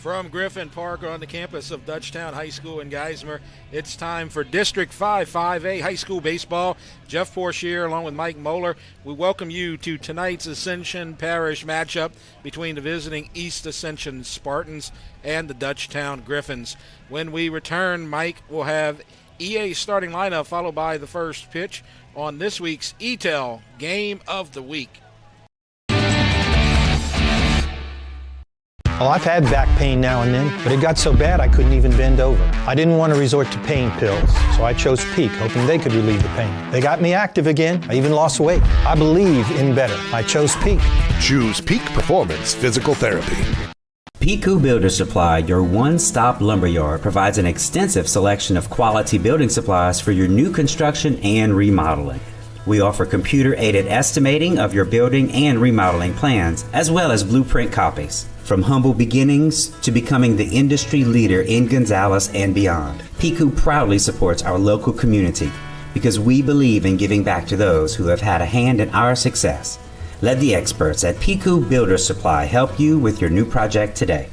From Griffin Park on the campus of Dutchtown High School in Geismar, it's time for District 5 5A High School Baseball. Jeff Portier along with Mike Moeller. We welcome you to tonight's Ascension Parish matchup between the visiting East Ascension Spartans and the Dutchtown Griffins. When we return, Mike will have EA's starting lineup followed by the first pitch on this week's EATEL Game of the Week. Well, I've had back pain now and then, but it got so bad I couldn't even bend over. I didn't want to resort to pain pills, so I chose Peak, hoping they could relieve the pain. They got me active again. I even lost weight. I believe in better. I chose Peak. Choose Peak Performance Physical Therapy. PQ Builder Supply, your one-stop lumberyard, provides an extensive selection of quality building supplies for your new construction and remodeling. We offer computer-aided estimating of your building and remodeling plans, as well as blueprint copies. From humble beginnings to becoming the industry leader in Gonzales and beyond, PQ proudly supports our local community because we believe in giving back to those who have had a hand in our success. Let the experts at PQ Builder Supply help you with your new project today.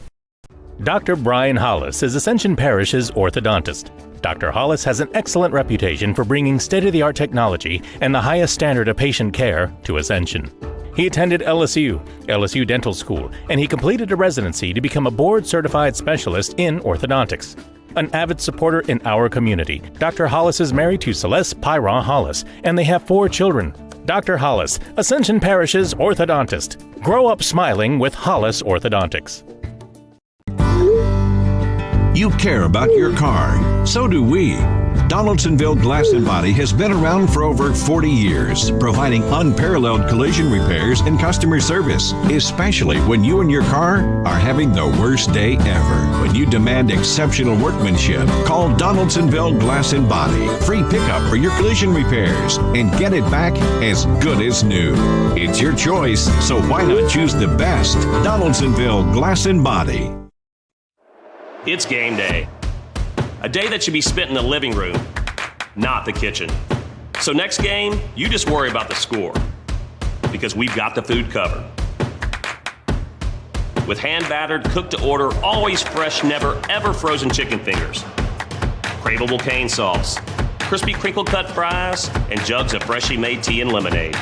Dr. Brian Hollis is Ascension Parish's orthodontist. Dr. Hollis has an excellent reputation for bringing state-of-the-art technology and the highest standard of patient care to Ascension. He attended LSU Dental School, and he completed a residency to become a board-certified specialist in orthodontics. An avid supporter in our community, Dr. Hollis is married to Celeste Pyron Hollis, and they have 4 children. Dr. Hollis, Ascension Parish's orthodontist. Grow up smiling with Hollis Orthodontics. You care about your car. So do we. Donaldsonville Glass and Body has been around for over 40 years, providing unparalleled collision repairs and customer service, especially when you and your car are having the worst day ever. When you demand exceptional workmanship, call Donaldsonville Glass and Body. Free pickup for your collision repairs and get it back as good as new. It's your choice, so why not choose the best? Donaldsonville Glass and Body. It's game day. A day that should be spent in the living room, not the kitchen. So next game, you just worry about the score, because we've got the food covered. With hand-battered, cooked-to-order, always fresh, never ever frozen chicken fingers, craveable cane sauce, crispy crinkle-cut fries, and jugs of freshly made tea and lemonade.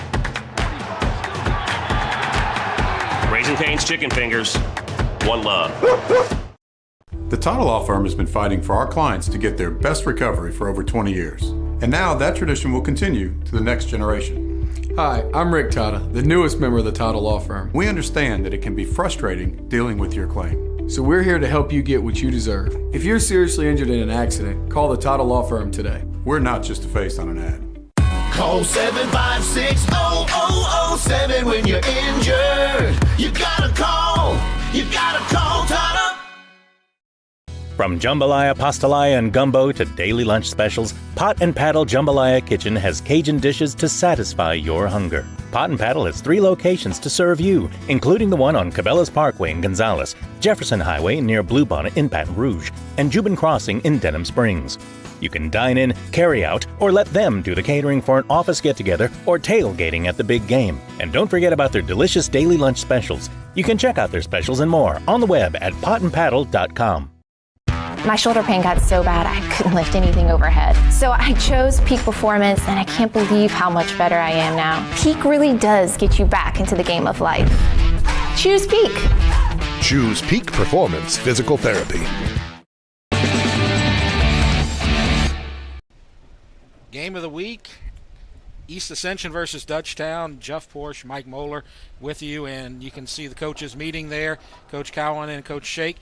Raising Cane's chicken fingers, one love. The Title Law Firm has been fighting for our clients to get their best recovery for over 20 years. And now that tradition will continue to the next generation. Hi, I'm Rick Tata, the newest member of the Title Law Firm. We understand that it can be frustrating dealing with your claim. So we're here to help you get what you deserve. If you're seriously injured in an accident, call the Title Law Firm today. We're not just a face on an ad. Call 756-0007 when you're injured. You gotta call Title. From jambalaya, pastalaya, and gumbo to daily lunch specials, Pot and Paddle Jambalaya Kitchen has Cajun dishes to satisfy your hunger. Pot and Paddle has 3 locations to serve you, including the one on Cabela's Parkway in Gonzales, Jefferson Highway near Bluebonnet in Baton Rouge, and Jubin Crossing in Denham Springs. You can dine in, carry out, or let them do the catering for an office get-together or tailgating at the big game. And don't forget about their delicious daily lunch specials. You can check out their specials and more on the web at potandpaddle.com. My shoulder pain got so bad I couldn't lift anything overhead. So I chose Peak Performance, and I can't believe how much better I am now. Peak really does get you back into the game of life. Choose Peak. Choose Peak Performance Physical Therapy. Game of the week, East Ascension versus Dutchtown. Jeff Porsche, Mike Moeller with you, and you can see the coaches meeting there. Coach Cowan and Coach Shake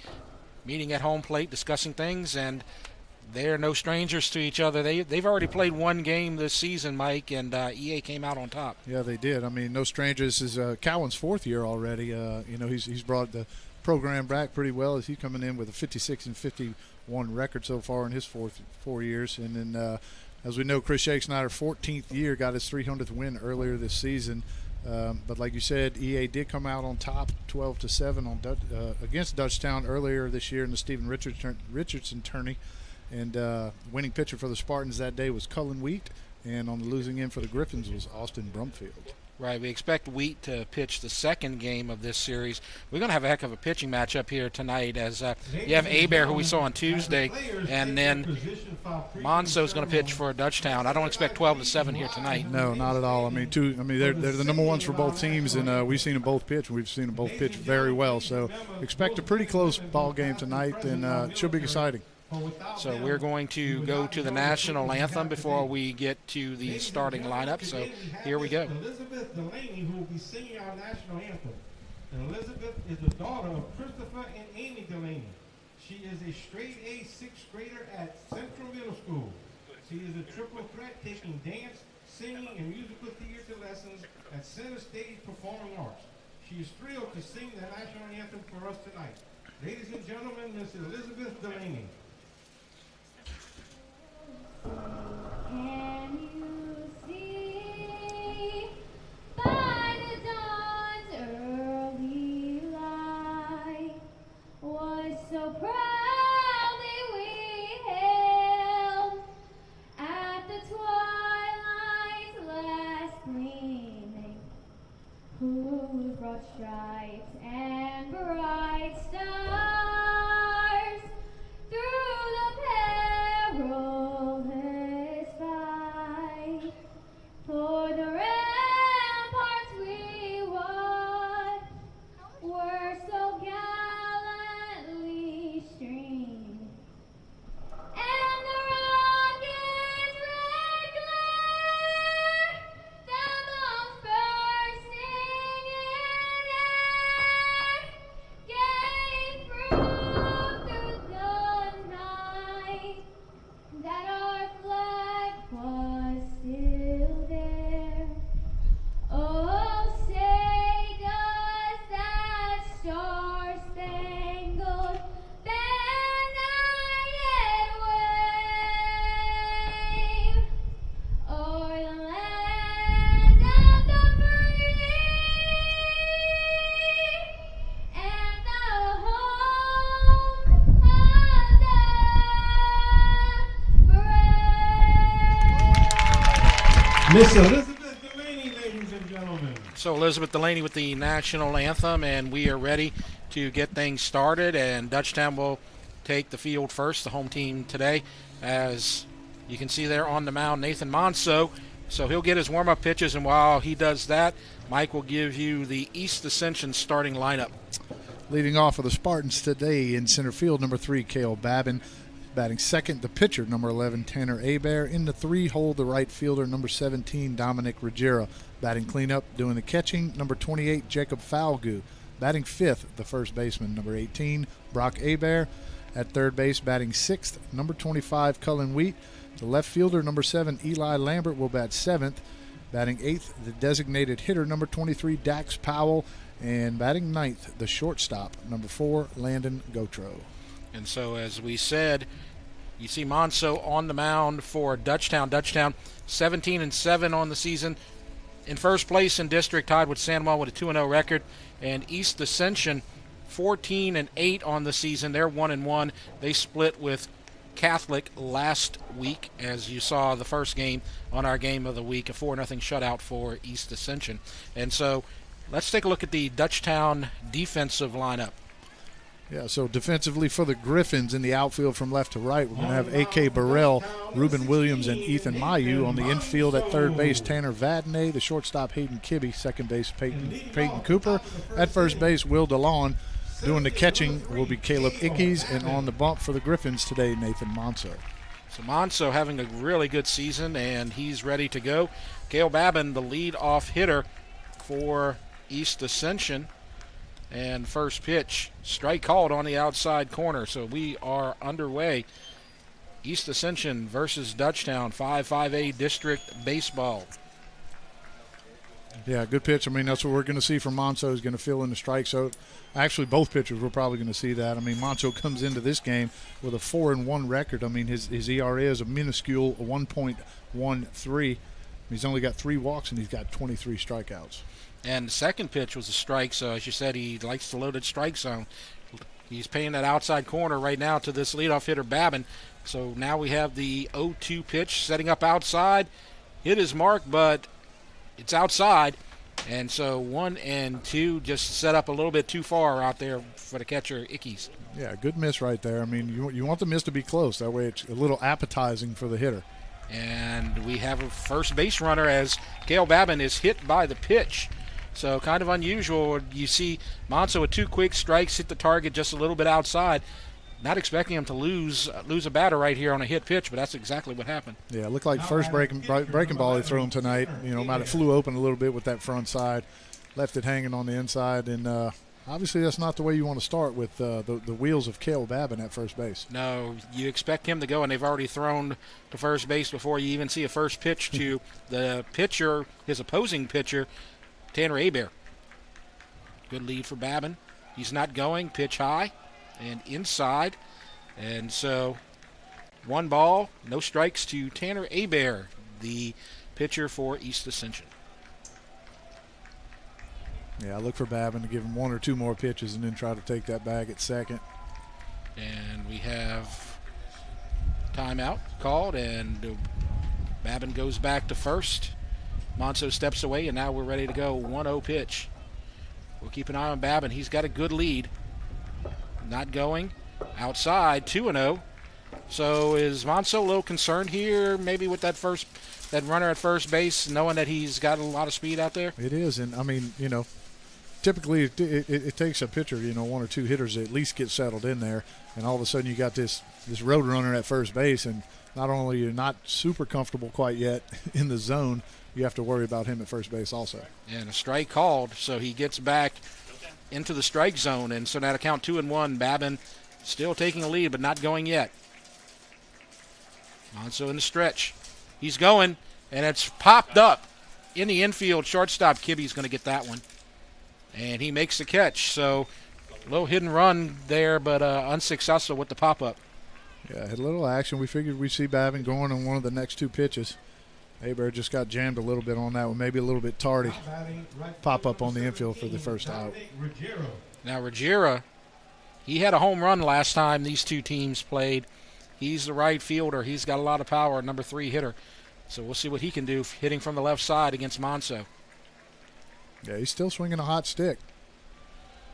meeting at home plate, discussing things, and they're no strangers to each other. They've already played one game this season, Mike, and EA came out on top. Yeah, they did. I mean, no strangers. This is Cowan's 4th year already. He's brought the program back pretty well as he's coming in with a 56 and 51 record so far in his 4 years. And then, as we know, Chris Shakesnyder, 14th year, got his 300th win earlier this season. But like you said, EA did come out on top 12-7 on against Dutchtown earlier this year in the Stephen Richardson tourney. And winning pitcher for the Spartans that day was Cullen Wheat. And on the losing end for the Griffins was Austin Brumfield. Right, we expect Wheat to pitch the second game of this series. We're going to have a heck of a pitching matchup here tonight as you have Abear, who we saw on Tuesday, and then Monso's going to pitch for Dutchtown. I don't expect 12-7 here tonight. No, not at all. I mean, they're the number ones for both teams, and we've seen them both pitch. We've seen them both pitch very well. So expect a pretty close ball game tonight, and it should be exciting. So we're going to go to the national anthem before we get to the starting lineup. So here we go. Elizabeth Delaney, who will be singing our national anthem. And Elizabeth is the daughter of Christopher and Amy Delaney. She is a straight A sixth grader at Central Middle School. She is a triple threat, taking dance, singing, and musical theater lessons at Center Stage Performing Arts. She is thrilled to sing the national anthem for us tonight. Ladies and gentlemen, Miss Elizabeth Delaney. Can you see by the dawn's early light what so proudly we hailed at the twilight's last gleaming, whose broad stripes and bright stars through the perilous fight for the ramparts we watched were so gallantly streamed, and the rocket's red glare, the bombs bursting in air, gave proof through the night that our flag was still there. Oh, say does that star-spangled banner yet wave o'er the land of the free and the home of the Miss Elizabeth Delaney, ladies and gentlemen. So Elizabeth Delaney with the national anthem, and we are ready to get things started, and Dutchtown will take the field first, the home team today. As you can see there on the mound, Nathan Monso. So he'll get his warm-up pitches, and while he does that, Mike will give you the East Ascension starting lineup. Leading off for the Spartans today in center field, number 3, Cale Babin. Batting second, the pitcher, number 11, Tanner Abear. In the 3-hole, the right fielder, number 17, Dominic Ruggiero. Batting cleanup, doing the catching, number 28, Jacob Falgu. Batting fifth, the first baseman, number 18, Brock Abear. At third base, batting sixth, number 25, Cullen Wheat. The left fielder, number 7, Eli Lambert, will bat seventh. Batting eighth, the designated hitter, number 23, Dax Powell. And batting ninth, the shortstop, number 4, Landon Gotro. And so, as we said, you see Monso on the mound for Dutchtown. Dutchtown 17-7 on the season. In first place in district, tied with San Juan with a 2-0 record. And East Ascension 14-8 on the season. They're 1-1. They split with Catholic last week, as you saw the first game on our game of the week, a 4-0 shutout for East Ascension. And so let's take a look at the Dutchtown defensive lineup. Yeah, so defensively for the Griffins in the outfield from left to right, we're going to have A.K. Burrell, Ruben Williams, and Ethan Mayu. On the infield at third base, Tanner Vadney. The shortstop, Hayden Kibbe. Second base, Peyton Cooper. At first base, Will DeLon. Doing the catching will be Caleb Ickes. And on the bump for the Griffins today, Nathan Monso. So Monso having a really good season, and he's ready to go. Cale Babin, the lead-off hitter for East Ascension. And first pitch, strike called on the outside corner. So we are underway. East Ascension versus Dutchtown, 5-5A district baseball. Yeah, good pitch. I mean, that's what we're going to see from Monso. He's going to fill in the strike. So actually, both pitchers, we're probably going to see that. I mean, Monso comes into this game with a 4-1 record. I mean, his ERA is a minuscule 1.13. He's only got 3 walks, and he's got 23 strikeouts. And the second pitch was a strike, so as you said, he likes the loaded strike zone. He's paying that outside corner right now to this leadoff hitter, Babin. So now we have the 0-2 pitch setting up outside. Hit his mark, but it's outside. And so 1 and 2 just set up a little bit too far out there for the catcher, Ickes. Yeah, good miss right there. I mean, you want the miss to be close. That way it's a little appetizing for the hitter. And we have a first base runner as Cale Babin is hit by the pitch. So kind of unusual. You see Monso with 2 quick strikes, hit the target just a little bit outside. Not expecting him to lose a batter right here on a hit pitch, but that's exactly what happened. Yeah, it looked like first breaking ball he threw him tonight. Might have flew open a little bit with that front side, left it hanging on the inside, and obviously that's not the way you want to start with the wheels of Cale Babin at first base. No, you expect him to go, and they've already thrown to first base before you even see a first pitch to the pitcher, his opposing pitcher, Tanner Hebert. Good lead for Babin. He's not going, pitch high and inside. And so 1 ball, no strikes to Tanner Hebert, the pitcher for East Ascension. Yeah, I look for Babin to give him 1 or 2 more pitches and then try to take that bag at second. And we have timeout called, and Babin goes back to first. Monso steps away, and now we're ready to go. 1-0 pitch. We'll keep an eye on Babin. He's got a good lead. Not going. Outside, 2-0. So is Monso a little concerned here, maybe with that runner at first base, knowing that he's got a lot of speed out there? It is, and I mean, typically it takes a pitcher, 1 or 2 hitters to at least get settled in there, and all of a sudden you got this road runner at first base, and not only you're not super comfortable quite yet in the zone, you have to worry about him at first base also. And a strike called, so he gets back into the strike zone, and so now to count 2-1, Babin still taking a lead, but not going yet. Monso in the stretch. He's going, and it's popped up in the infield. Shortstop Kibbe's going to get that one. And he makes the catch. So a little hidden run there, but unsuccessful with the pop-up. Yeah, had a little action. We figured we'd see Babin going on one of the next 2 pitches. Hebert just got jammed a little bit on that one, maybe a little bit tardy. Pop up on the infield for the first out. Now Ruggiero, he had a home run last time these 2 teams played. He's the right fielder. He's got a lot of power, number 3 hitter. So we'll see what he can do hitting from the left side against Monso. Yeah, he's still swinging a hot stick.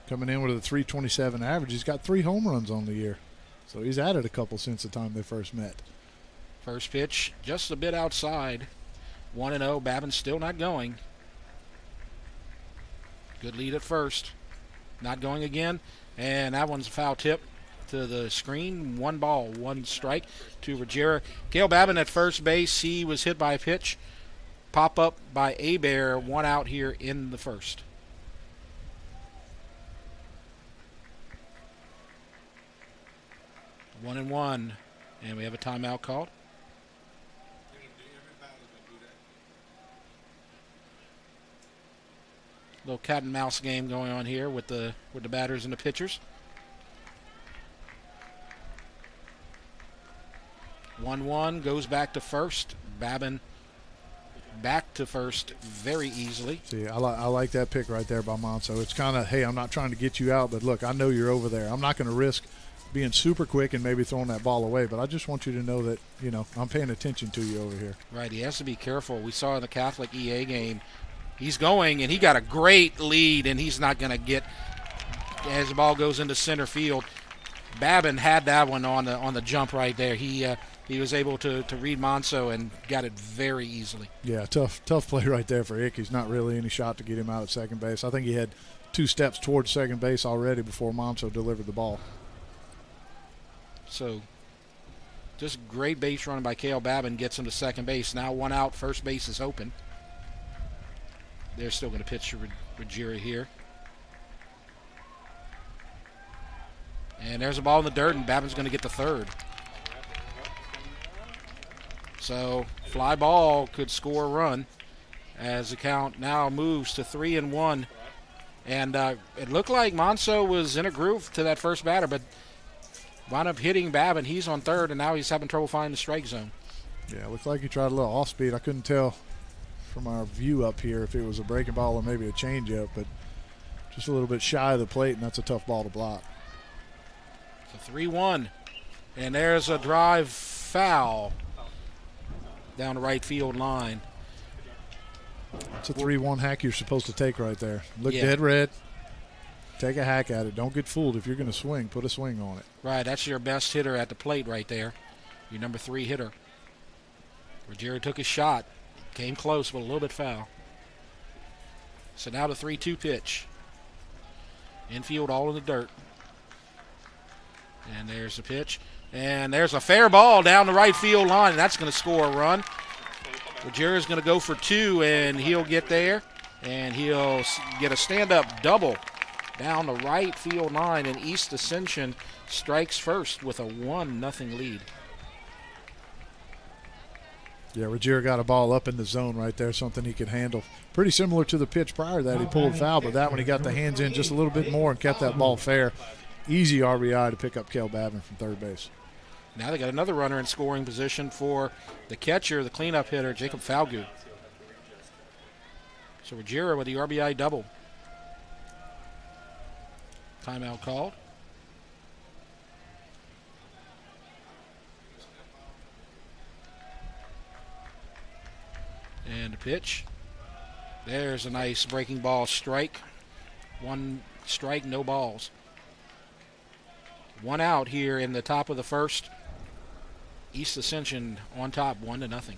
Coming in with a .327 average. He's got 3 home runs on the year. So he's added a couple since the time they first met. First pitch, just a bit outside. 1-0, Babin still not going. Good lead at first. Not going again. And that one's a foul tip to the screen. 1 ball, 1 strike to Ruggiero. Cale Babin at first base. He was hit by a pitch. Pop up by Hebert. 1 out here in the first. One and one. And we have a timeout called. Little cat and mouse game going on here with the batters and the pitchers. 1-1 goes back to first. Babin back to first very easily. See, I like that pick right there by Monso. It's kind of, hey, I'm not trying to get you out, but look, I know you're over there. I'm not going to risk being super quick and maybe throwing that ball away, but I just want you to know that, I'm paying attention to you over here. Right, he has to be careful. We saw in the Catholic EA game, he's going, and he got a great lead, and he's not going to get, as the ball goes into center field. Babin had that one on the jump right there. He was able to read Monso and got it very easily. Yeah, tough play right there for Ickes. Not really any shot to get him out at second base. I think he had 2 steps towards second base already before Monso delivered the ball. So just great base running by Cale Babin gets him to second base. Now 1 out, first base is open. They're still going to pitch Ruggiero here. And there's a ball in the dirt, and Babin's going to get the third. So fly ball could score a run as the count now moves to 3-1. And it looked like Monso was in a groove to that first batter, but wound up hitting Babin. He's on third, and now he's having trouble finding the strike zone. Yeah, it looked like he tried a little off speed. I couldn't tell from our view up here if it was a breaking ball or maybe a changeup, but just a little bit shy of the plate, and that's a tough ball to block. So 3-1, and there's a drive foul down the right field line. It's a 3-1 hack you're supposed to take right there. Look Yeah. dead red. Take a hack at it. Don't get fooled. If you're going to swing, put a swing on it. Right, that's your best hitter at the plate right there. Your number 3 hitter. Ruggiero took his shot. Came close, but a little bit foul. So now the 3-2 pitch. Infield all in the dirt. And there's the pitch. And there's a fair ball down the right field line. And that's going to score a run. Ruggiero's going to go for 2, and he'll get there. And he'll get a stand-up double down the right field line. And East Ascension strikes first with a 1-0 lead. Yeah, Ruggiero got a ball up in the zone right there, something he could handle. Pretty similar to the pitch prior to that. He pulled foul, but that one he got the hands in just a little bit more and kept that ball fair. Easy RBI to pick up Kel Babin from third base. Now they got another runner in scoring position for the catcher, the cleanup hitter, Jacob Falgu. So Ruggiero with the RBI double. Timeout called. And the pitch. There's a nice breaking ball strike. 1 strike, no balls. 1 out here in the top of the first. East Ascension on top, 1-0.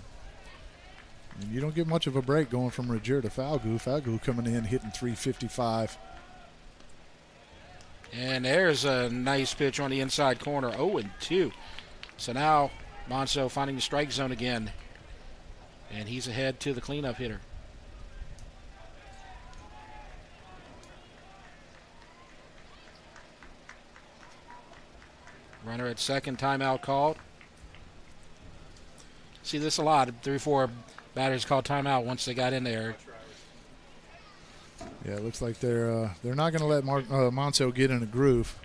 And you don't get much of a break going from Ruggiero to Falgu. Falgu coming in hitting .355. And there's a nice pitch on the inside corner, 0-2. So now Monso finding the strike zone again. And he's ahead to the cleanup hitter. Runner at second, timeout called. See this a lot. 3 or 4 batters called timeout once they got in there. Yeah, it looks like they're not going to let Monso get in a groove.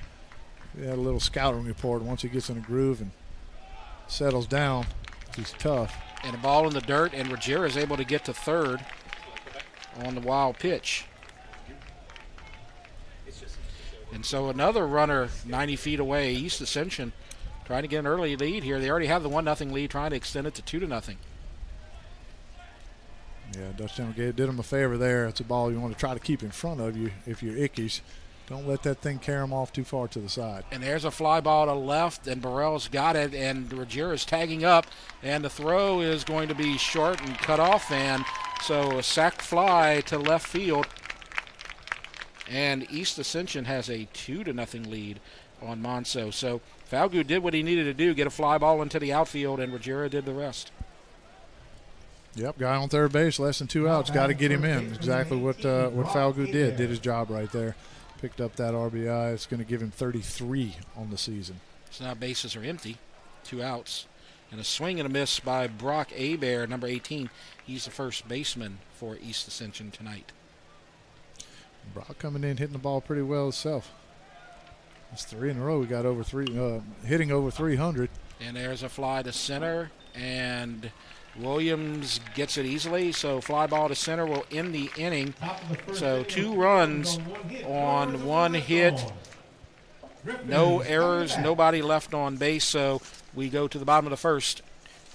We had a little scouting report. Once he gets in a groove and settles down, he's tough. And a ball in the dirt, and Ruggiero is able to get to third on the wild pitch. And so another runner 90 feet away, East Ascension, trying to get an early lead here. They already have the 1-0 lead, trying to extend it to 2-0. Yeah, Dutchtown did him a favor there. It's a ball you want to try to keep in front of you if you're Ickies. Don't let that thing carry them off too far to the side. And there's a fly ball to left, and Burrell's got it, and Ruggiero is tagging up, and the throw is going to be short and cut off, and so a sac fly to left field. And East Ascension has a 2-0 lead on Monso. So Falgu did what he needed to do, get a fly ball into the outfield, and Ruggiero did the rest. Yep, guy on third base, less than 2 outs, got to get him in. Exactly what Falgu did his job right there. Picked up that RBI. It's going to give him 33 on the season. So now bases are empty, 2 outs. And a swing and a miss by Brock Abear, number 18. He's the first baseman for East Ascension tonight. Brock coming in, hitting the ball pretty well himself. It's 3 in a row. We got over 3, hitting over 300. And there's a fly to center, and Williams gets it easily. So fly ball to center will end the inning. So 2 runs on 1 hit. No errors, nobody left on base. So we go to the bottom of the first.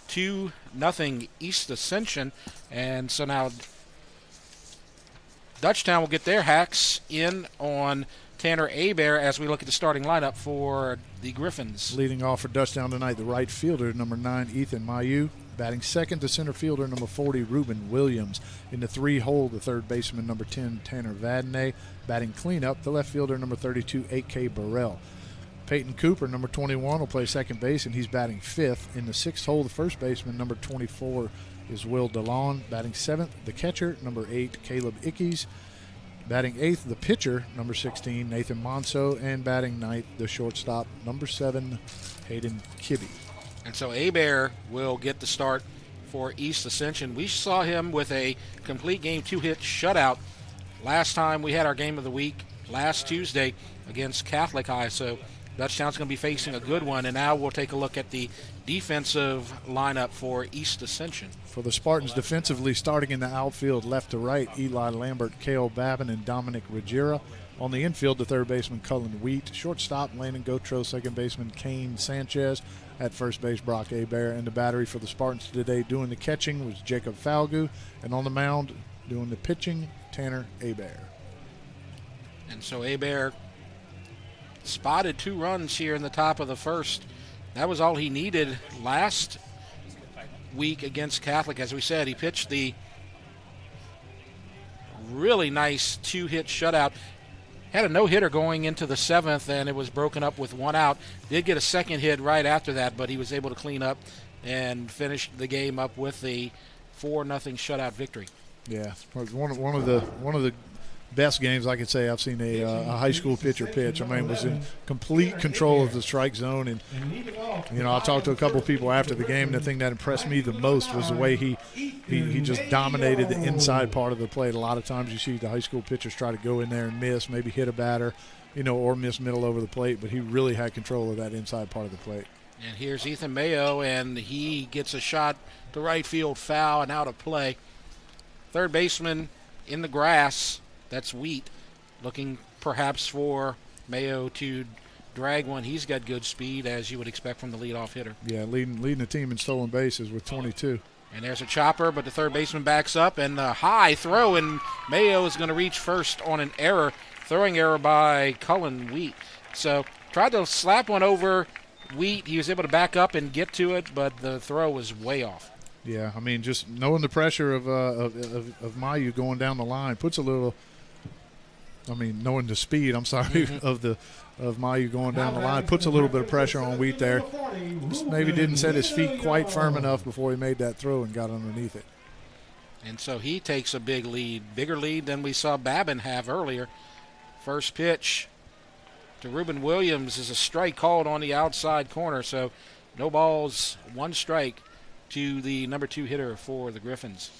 2-0 East Ascension. And so now Dutchtown will get their hacks in on Tanner Abear as we look at the starting lineup for the Griffins. Leading off for Dutchtown tonight, the right fielder, number 9, Ethan Mayu. Batting second, the center fielder, number 40, Ruben Williams. In the 3-hole, the third baseman, number 10, Tanner Vadney. Batting cleanup, the left fielder, number 32, A.K. Burrell. Peyton Cooper, number 21, will play second base, and he's batting fifth. In the 6th hole, the first baseman, number 24, is Will DeLon. Batting 7th, the catcher, number 8, Caleb Ickes. Batting 8th, the pitcher, number 16, Nathan Monso. And batting 9th, the shortstop, number 7, Hayden Kibbe. And so Abear will get the start for East Ascension. We saw him with a complete game 2-hit shutout last time we had our game of the week, last Tuesday against Catholic High. So Dutchtown's going to be facing a good one. And now we'll take a look at the defensive lineup for East Ascension. For the Spartans defensively, starting in the outfield left to right, Eli Lambert, Cale Babin, and Dominic Ruggiero. On the infield, the third baseman, Cullen Wheat. Shortstop, Landon Gotro. Second baseman, Kane Sanchez. At first base, Brock Abear. And the battery for the Spartans today doing the catching was Jacob Falgu. And on the mound, Doing the pitching, Tanner Hebert. And so Hebert spotted 2 runs here in the top of the first. That was all he needed last week against Catholic. As we said, he pitched the really nice 2-hit shutout. Had a no-hitter going into the 7th, and it was broken up with 1 out. Did get a second hit right after that, but he was able to clean up and finish the game up with the 4-0 shutout victory. Yeah, one of the best games I could say I've seen a high school pitcher pitch. I mean, was in complete control of the strike zone, and I talked to a couple of people after the game. And the thing that impressed me the most was the way he just dominated the inside part of the plate. A lot of times you see the high school pitchers try to go in there and miss, maybe hit a batter, or miss middle over the plate, but he really had control of that inside part of the plate. And here's Ethan Mayo, and he gets a shot to right field, foul and out of play. Third baseman in the grass. That's Wheat, looking perhaps for Mayo to drag one. He's got good speed, as you would expect from the leadoff hitter. Yeah, leading the team in stolen bases with 22. And there's a chopper, but the third baseman backs up, and a high throw, and Mayo is going to reach first on an error, throwing error by Cullen Wheat. So tried to slap one over Wheat. He was able to back up and get to it, but the throw was way off. Yeah, I mean, just knowing the pressure of Mayu going down the line puts a little. Knowing the speed, of Mayu going down the line puts a little bit of pressure on Wheat there. Just maybe didn't set his feet quite firm enough before he made that throw and got underneath it. And so he takes a big lead, bigger lead than we saw Babin have earlier. First pitch to Ruben Williams is a strike called on the outside corner, so no balls, 1 strike to the number 2 hitter for the Griffins.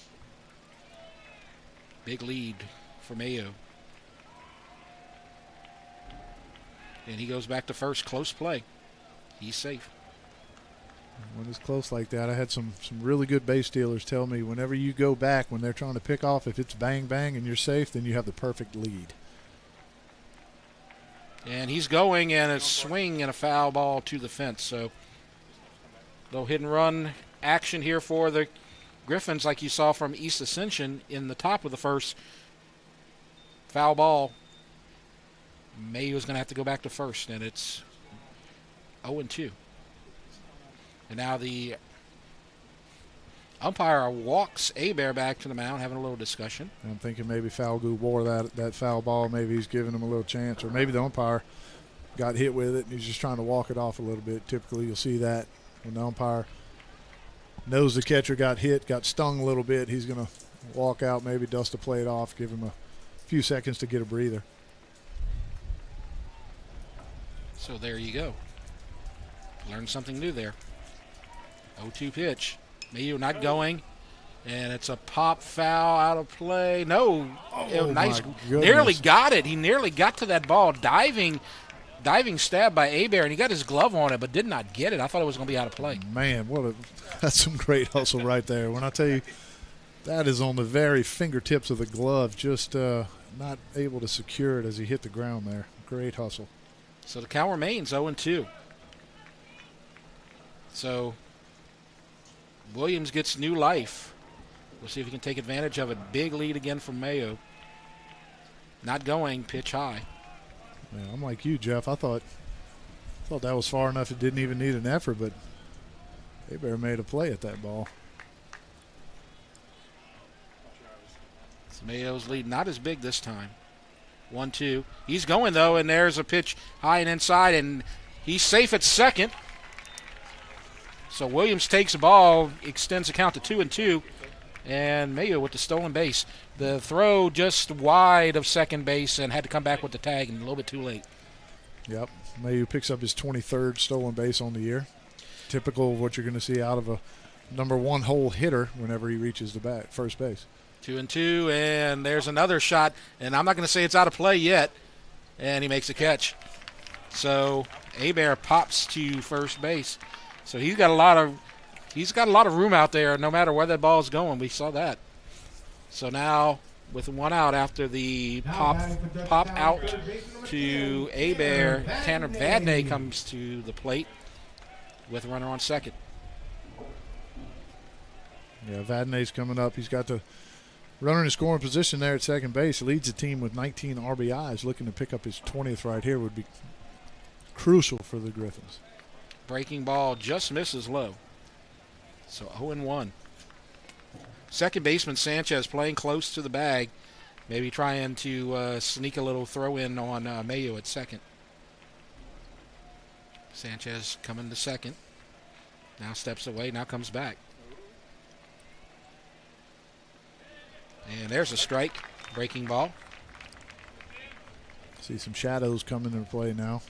Big lead for Mayo. And he goes back to first, close play. He's safe. When it's close like that, I had some really good base stealers tell me whenever you go back, when they're trying to pick off, if it's bang, bang, and you're safe, then you have the perfect lead. And he's going, and a swing and a foul ball to the fence. So, little hit and run action here for the Griffins, like you saw from East Ascension in the top of the first. Foul ball. Mayo's going to have to go back to first, and it's 0-2. And now the umpire walks Hebert back to the mound, having a little discussion. I'm thinking maybe Falgood wore that foul ball. Maybe he's giving him a little chance, or maybe the umpire got hit with it and he's just trying to walk it off a little bit. Typically you'll see that when the umpire knows the catcher got hit, got stung a little bit, he's going to walk out, maybe dust the plate off, give him a few seconds to get a breather. So there you go. Learned something new there. 0-2 pitch. Mayo not going. And it's a pop foul out of play. No. Nice. Nearly got it. He nearly got to that ball. Diving stab by Hebert, and he got his glove on it, but did not get it. I thought it was going to be out of play. Man, that's some great hustle right there. When I tell you, that is on the very fingertips of the glove, just not able to secure it as he hit the ground there. Great hustle. So the count remains 0-2. So Williams gets new life. We'll see if he can take advantage of it. Big lead again from Mayo. Not going, pitch high. Yeah, I'm like you, Jeff. I thought that was far enough it didn't even need an effort, but Hebert made a play at that ball. So Mayo's lead not as big this time. 1-2. He's going, though, and there's a pitch high and inside, and he's safe at second. So Williams takes the ball, extends the count to 2-2, and Mayo with the stolen base. The throw just wide of second base and had to come back with the tag, and a little bit too late. Yep. Mayo picks up his 23rd stolen base on the year. Typical of what you're going to see out of a number 1 hole hitter whenever he reaches the first base. 2-2, and there's another shot, and I'm not going to say it's out of play yet, and he makes a catch. So Hebert pops to first base. So he's got a lot of room out there, no matter where that ball is going. We saw that. So now with 1 out after the pop out to Hebert, Tanner Vadney comes to the plate with a runner on second. Yeah, Vadney's coming up. He's got the Runner in scoring position there at second base, leads the team with 19 RBIs. Looking to pick up his 20th right here would be crucial for the Griffins. Breaking ball just misses low. So 0-1. Second baseman Sanchez playing close to the bag. Maybe trying to sneak a little throw in on Mayo at second. Sanchez coming to second. Now steps away, now comes back. And there's a strike. Breaking ball. See some shadows coming into play now.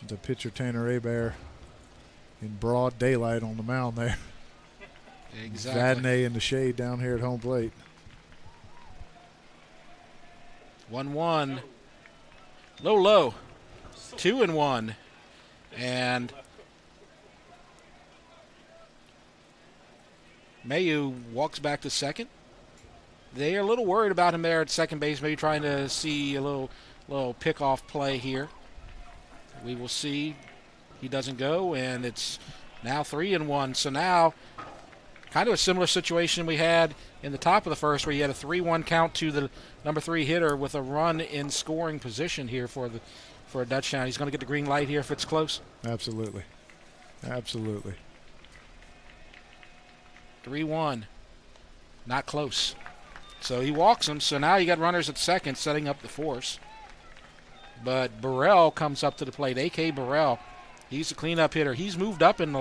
The pitcher Tanner Hebert in broad daylight on the mound there. Exactly. Vadnais in the shade down here at home plate. 1-1. Low. 2-1. And Mayu walks back to second. They're a little worried about him there at second base, maybe trying to see a little pick-off play here. We will see. He doesn't go, and it's now 3-1. So now kind of a similar situation we had in the top of the first, where you had a 3-1 count to the number 3 hitter with a run in scoring position here for Dutchtown. He's going to get the green light here if it's close. Absolutely. 3-1. Not close. So he walks him. So now you got runners at second, setting up the force. But Burrell comes up to the plate. A.K. Burrell, he's the cleanup hitter. He's moved up in the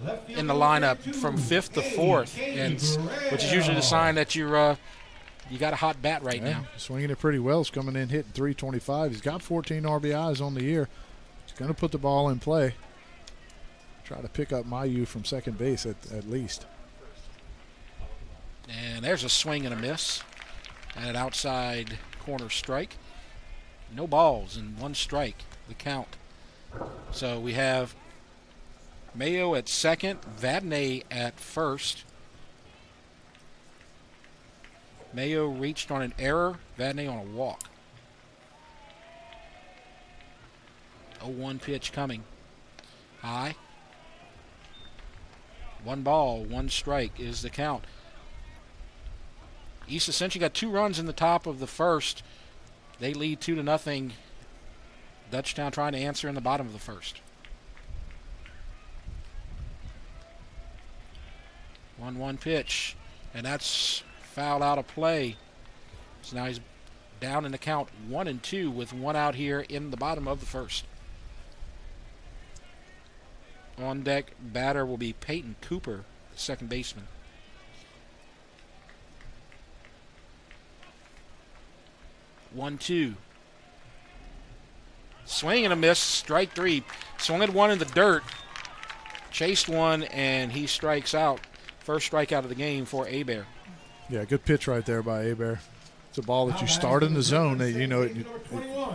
lineup from 5th to 4th, which is usually the sign that you got a hot bat right now. Swinging it pretty well. He's coming in hitting .325. He's got 14 RBIs on the year. He's going to put the ball in play. Try to pick up Mayu from second base at least. And there's a swing and a miss. And an outside corner strike. No balls and 1 strike, the count. So we have Mayo at second, Vadnais at first. Mayo reached on an error, Vadnais on a walk. 0-1 pitch coming. High. 1 ball, 1 strike is the count. East Ascension got 2 runs in the top of the first. They lead 2-0. Dutchtown trying to answer in the bottom of the first. 1-1 pitch, and that's fouled out of play. So now he's down in the count 1-2 with 1 out here in the bottom of the first. On deck batter will be Peyton Cooper, second baseman. One, 2. Swing and a miss, strike 3. Swung at 1 in the dirt, chased 1, and he strikes out. First strikeout of the game for Hebert. Yeah, good pitch right there by Hebert. It's a ball that you start in the zone. You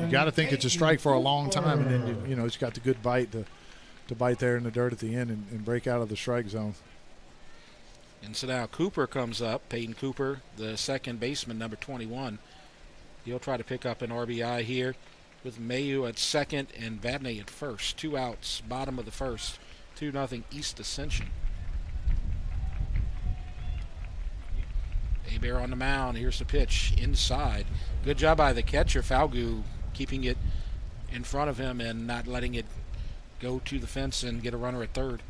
got to think it's a strike for a long time, and then it's got the good bite to bite there in the dirt at the end and break out of the strike zone. And so now Cooper comes up, Peyton Cooper, the second baseman, number 21. He'll try to pick up an RBI here with Mayu at second and Vadnais at first. 2 outs, bottom of the first. 2-0 East Ascension. Hebert on the mound. Here's the pitch inside. Good job by the catcher, Falgu, keeping it in front of him and not letting it go to the fence and get a runner at third.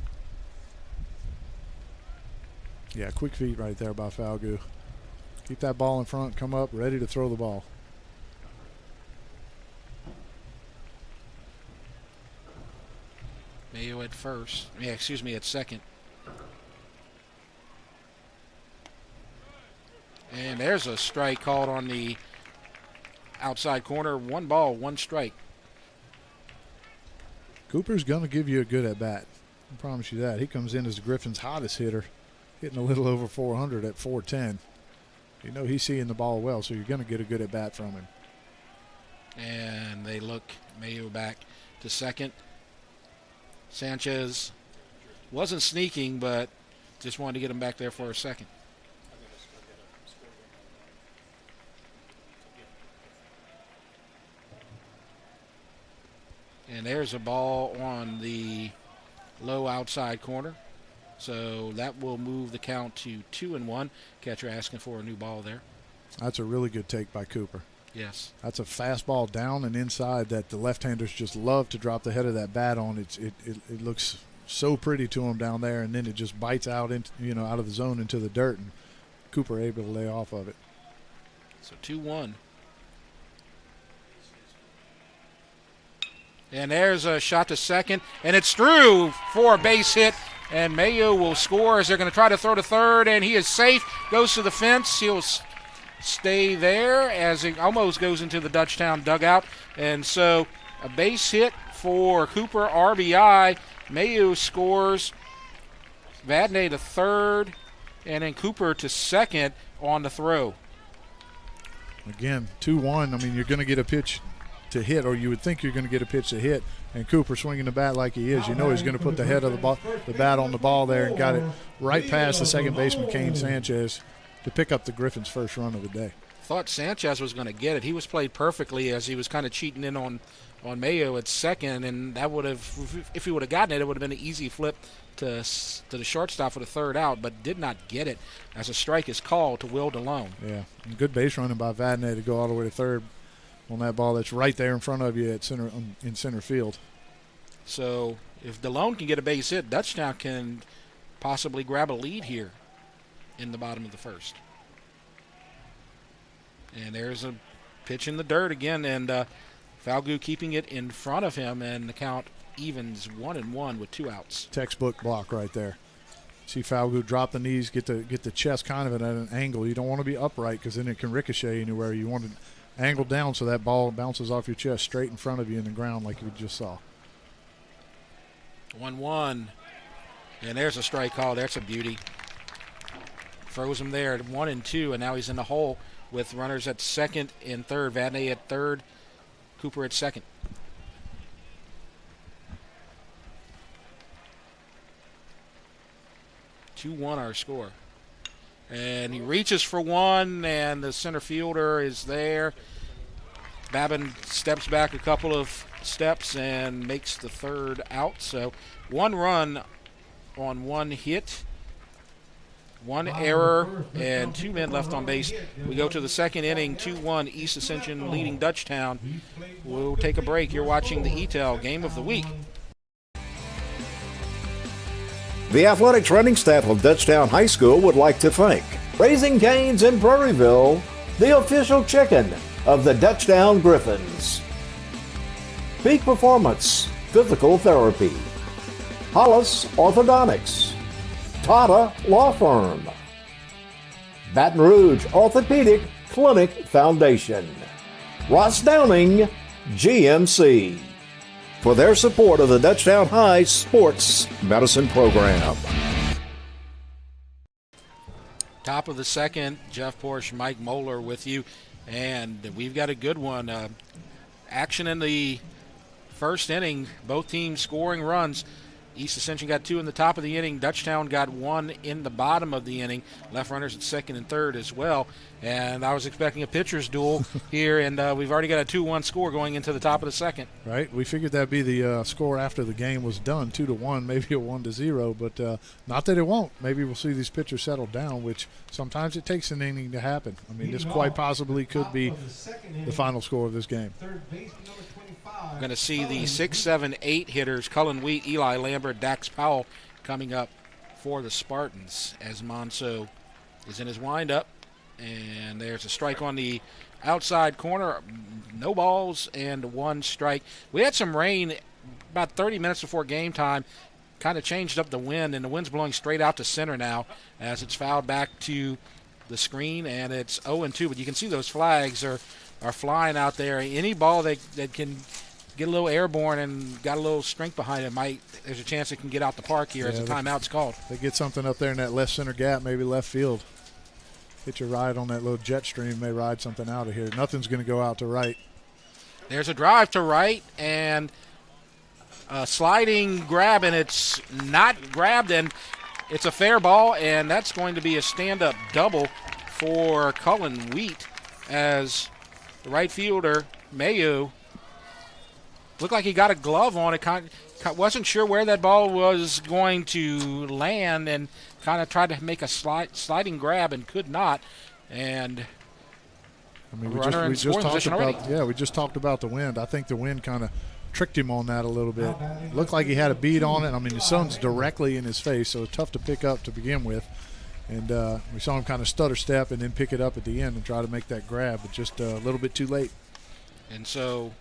Yeah, quick feet right there by Falgu. Keep that ball in front, come up, ready to throw the ball. Mayo at first. At second. And there's a strike called on the outside corner. 1 ball, 1 strike. Cooper's going to give you a good at-bat. I promise you that. He comes in as the Griffins' hottest hitter, hitting a little over 400 at 410. He's seeing the ball well, so you're going to get a good at-bat from him. And they look Mayo back to second. Sanchez wasn't sneaking, but just wanted to get him back there for a second. And there's a ball on the low outside corner. So that will move the count to 2-1. Catcher asking for a new ball there. That's a really good take by Cooper. Yes. That's a fastball down and inside that the left-handers just love to drop the head of that bat on. It looks so pretty to him down there, and then it just bites out into, out of the zone into the dirt, and Cooper able to lay off of it. So 2-1. And there's a shot to second, and it's through for a base hit, and Mayo will score as they're going to try to throw to third, and he is safe, goes to the fence. He'll stay there as he almost goes into the Dutchtown dugout. And so a base hit for Cooper, RBI. Mayo scores. Vadnais to third, and then Cooper to second on the throw. Again, 2-1. I mean, you're going to get a pitch to hit, or you would think you're going to get a pitch to hit, and Cooper swinging the bat like he is. You know he's going to put the head of the bat on the ball there and got it right past the second baseman, Kane Sanchez, to pick up the Griffins' first run of the day. Thought Sanchez was going to get it. He was played perfectly as he was kind of cheating in on Mayo at second, and that would have, if he would have gotten it, it would have been an easy flip to the shortstop for the third out, but did not get it as a strike is called to Will DeLone. Yeah, and good base running by Vadnais to go all the way to third on that ball that's right there in front of you at in center field. So if DeLone can get a base hit, Dutchtown can possibly grab a lead here in the bottom of the first. And there's a pitch in the dirt again, and Falgout keeping it in front of him, and the count evens 1-1 with 2 outs. Textbook block right there. See Falgout drop the knees, get the chest kind of at an angle. You don't want to be upright because then it can ricochet anywhere. You want to angle down so that ball bounces off your chest straight in front of you in the ground like you just saw. 1-1, and there's a strike call. That's a beauty. Froze him there at 1-2, and now he's in the hole with runners at second and third. Vadnais at third, Cooper at second. Our score. And he reaches for one, and the center fielder is there. Babin steps back a couple of steps and makes the third out. So 1 run on 1 hit, 1 error, and 2 men left on base. We go to the second inning, 2-1, East Ascension leading Dutchtown. We'll take a break. You're watching the EATEL Game of the Week. The athletics running staff of Dutchtown High School would like to thank Raising Cane's in Prairieville, the official chicken of the Dutchtown Griffins, Peak Performance Physical Therapy, Hollis Orthodontics, Tata Law Firm, Baton Rouge Orthopedic Clinic Foundation, Ross Downing GMC, for their support of the Dutchtown High Sports Medicine Program. Top of the second, Jeff Porsche, Mike Moeller with you, and we've got a good one. Action in the first inning, both teams scoring runs. East Ascension got 2 in the top of the inning. Dutchtown got 1 in the bottom of the inning. Left runners at second and third as well. And I was expecting a pitcher's duel here, and we've already got a 2-1 score going into the top of the second. Right. We figured that'd be the score after the game was done, 2-1, maybe a 1-0, but not that it won't. Maybe we'll see these pitchers settle down, which sometimes it takes an inning to happen. I mean, this quite possibly could be the final score of this game. We're going to see the 6, 7, 8 hitters, Cullen Wheat, Eli Lambert, Dax Powell, coming up for the Spartans as Monceau is in his windup. And there's a strike on the outside corner. No balls and 1 strike. We had some rain about 30 minutes before game time. Kind of changed up the wind, and the wind's blowing straight out to center now as it's fouled back to the screen, and it's 0-2. But you can see those flags are flying out there. Any ball that can get a little airborne and got a little strength behind it, there's a chance it can get out the park here as a timeout's called. They get something up there in that left center gap, maybe left field. Hit your ride on that little jet stream, may ride something out of here. Nothing's going to go out to right. There's a drive to right and a sliding grab, and it's not grabbed, and it's a fair ball, and that's going to be a stand-up double for Cullen Wheat as the right fielder, Mayo, looked like he got a glove on it. Wasn't sure where that ball was going to land, and kind of tried to make a sliding grab and could not. And I mean, we just talked about the wind. I think the wind kind of tricked him on that a little bit. Looked like he had a bead on it. I mean, the sun's directly in his face, so it's tough to pick up to begin with. And we saw him kind of stutter step and then pick it up at the end and try to make that grab, but just a little bit too late. And so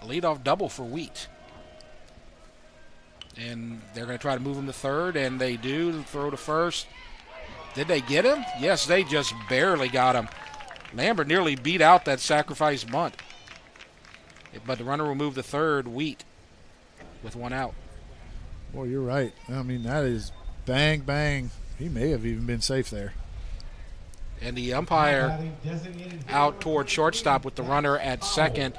a leadoff double for Wheat. And they're going to try to move him to third, and they do. Throw to first. Did they get him? Yes, they just barely got him. Lambert nearly beat out that sacrifice bunt. But the runner will move to third, Wheat, with one out. Well, you're right. I mean, that is bang, bang. He may have even been safe there. And the umpire out toward shortstop with the runner at second.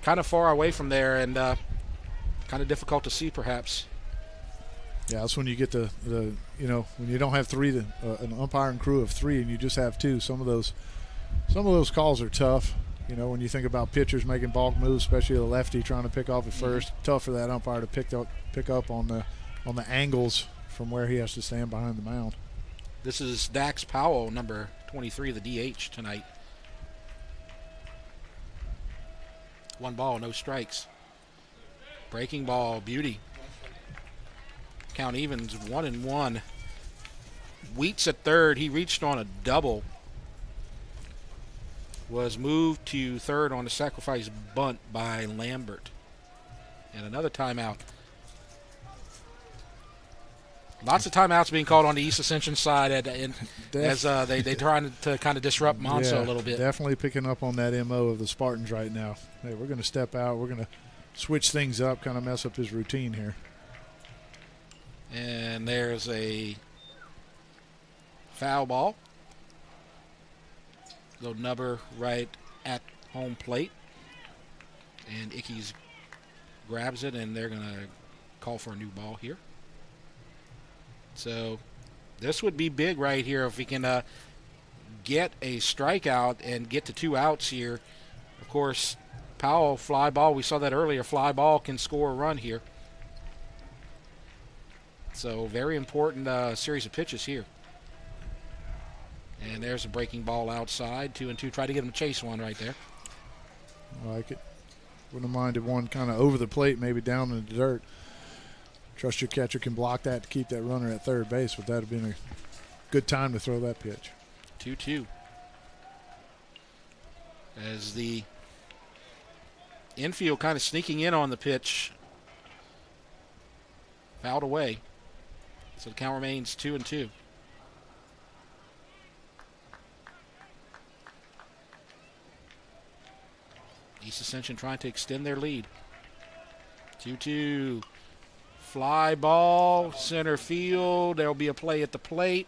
Kind of far away from there and kind of difficult to see perhaps. Yeah, that's when you get the when you don't have an umpiring crew of three and you just have two. Some of those calls are tough. You know, when you think about pitchers making balk moves, especially a lefty trying to pick off at first, tough for that umpire to pick up on the angles from where he has to stand behind the mound. This is Dax Powell, number 23, the DH tonight. 1 ball, no strikes. Breaking ball, beauty. Count evens 1-1. Wheat's at third. He reached on a double. Was moved to third on a sacrifice bunt by Lambert. And another timeout. Lots of timeouts being called on the East Ascension side as they trying to kind of disrupt Monso a little bit. Definitely picking up on that MO of the Spartans right now. Hey, we're going to step out. We're going to switch things up, kind of mess up his routine here. And there's a foul ball. Little nubber right at home plate. And Ickes grabs it, and they're going to call for a new ball here. So this would be big right here if we can get a strikeout and get to 2 outs here. Of course, Powell, fly ball, we saw that earlier, fly ball can score a run here. So very important series of pitches here. And there's a breaking ball outside, 2-2. Try to get him to chase one right there. I like it. Wouldn't have minded one kind of over the plate, maybe down in the dirt. Trust your catcher can block that to keep that runner at third base, but that would have been a good time to throw that pitch. 2-2. As the infield kind of sneaking in on the pitch. Fouled away. So the count remains 2-2. East Ascension trying to extend their lead. 2-2. Fly ball, center field. There will be a play at the plate.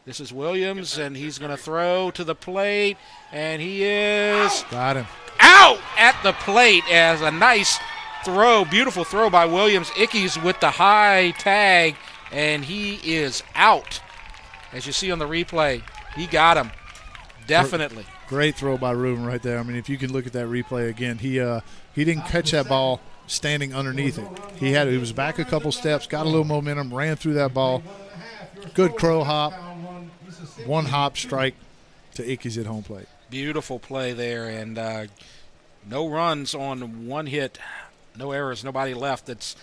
This is Williams, and he's going to throw to the plate, and he is got him out at the plate as a nice throw, beautiful throw by Williams. Ickes with the high tag, and he is out. As you see on the replay, he got him. Definitely. Great throw by Reuben right there. I mean, if you can look at that replay again, he didn't catch that ball standing underneath it. He was back a couple steps, got a little momentum, ran through that ball. Good crow hop. 1 hop strike to Ickes at home plate. Beautiful play there, and no runs on 1 hit, no errors, nobody left. It's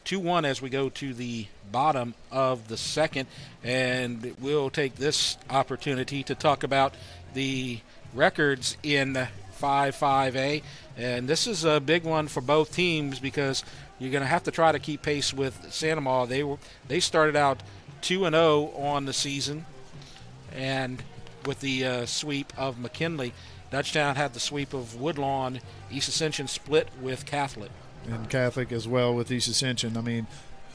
2-1 as we go to the bottom of the second, and we'll take this opportunity to talk about the records in 5-5A. And this is a big one for both teams because you're going to have to try to keep pace with Santa Maria. They started out 2-0 on the season, and with the sweep of McKinley. Dutchtown had the sweep of Woodlawn. East Ascension split with Catholic. And Catholic as well with East Ascension. I mean,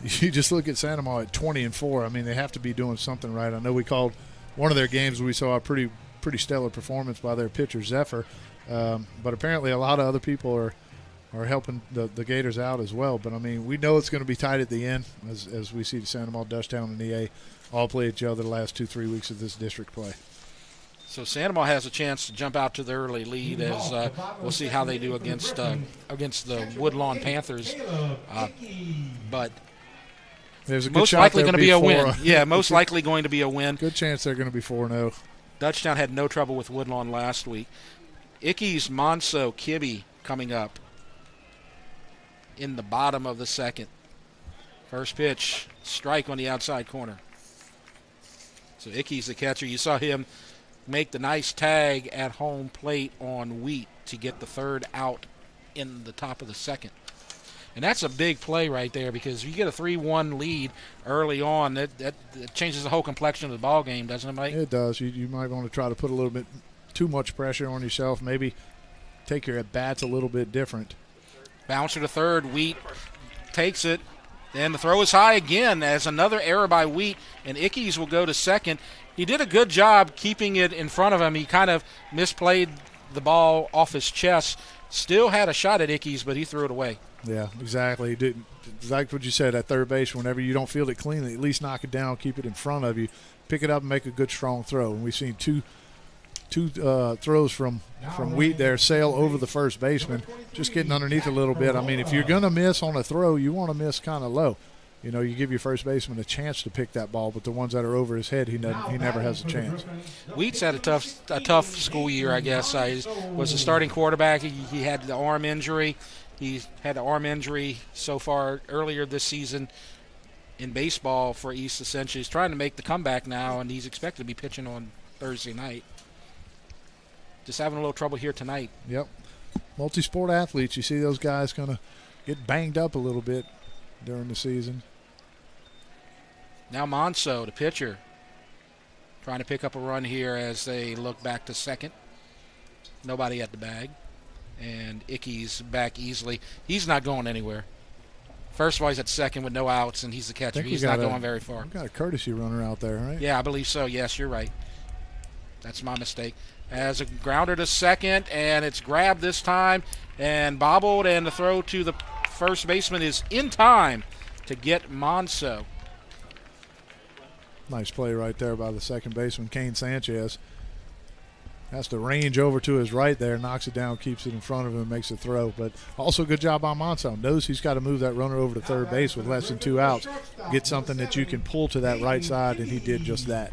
you just look at Santa Maria at 20-4. I mean, they have to be doing something right. I know we called one of their games. We saw a pretty stellar performance by their pitcher Zephyr. But apparently a lot of other people are helping the Gators out as well. But, I mean, we know it's going to be tight at the end as we see Santa Maria, Dutchtown, and EA all play each other the last 2-3 weeks of this district play. So Sandoval has a chance to jump out to the early lead as we'll see how they do against the Woodlawn Panthers. But there's a good most shot likely going to be a win. Yeah, most good, likely going to be a win. Good chance they're going to be 4-0. Dutchtown had no trouble with Woodlawn last week. Ickes, Monso, Kibbe coming up in the bottom of the second. First pitch, strike on the outside corner. So Ickes, the catcher, you saw him make the nice tag at home plate on Wheat to get the third out in the top of the second. And that's a big play right there, because if you get a 3-1 lead early on, that changes the whole complexion of the ball game, doesn't it, Mike? It does. You might want to try to put a little bit too much pressure on yourself, maybe take your at-bats a little bit different. Bouncer to third, Wheat takes it. Then the throw is high again as another error by Wheat, and Ickes will go to second. He did a good job keeping it in front of him. He kind of misplayed the ball off his chest. Still had a shot at Ickes, but he threw it away. Yeah, exactly. He didn't, like what you said at third base, whenever you don't field it cleanly, at least knock it down, keep it in front of you, pick it up and make a good, strong throw. And we've seen two throws from Wheat there sail over the first baseman, just getting underneath a little bit. I mean, if you're going to miss on a throw, you want to miss kind of low. You know, you give your first baseman a chance to pick that ball, but the ones that are over his head, he never has a chance. Wheat's had a tough school year, I guess. He was a starting quarterback. He had the arm injury. He's had an arm injury so far earlier this season in baseball for East Ascension. He's trying to make the comeback now, and he's expected to be pitching on Thursday night. Just having a little trouble here tonight. Yep. Multi-sport athletes, you see those guys kind of get banged up a little bit during the season. Now Monso, the pitcher, trying to pick up a run here as they look back to second. Nobody at the bag. And Ickes back easily. He's not going anywhere. First of all, he's at second with no outs, and he's the catcher. He's not going very far. We've got a courtesy runner out there, right? Yeah, I believe so. Yes, you're right. That's my mistake. As a grounder to second, and it's grabbed this time and bobbled, and the throw to the first baseman is in time to get Monso. Nice play right there by the second baseman, Kane Sanchez. Has to range over to his right there, knocks it down, keeps it in front of him, makes a throw. But also good job by Monso. Knows he's got to move that runner over to third base with less than 2 outs. Get something that you can pull to that right side, and he did just that.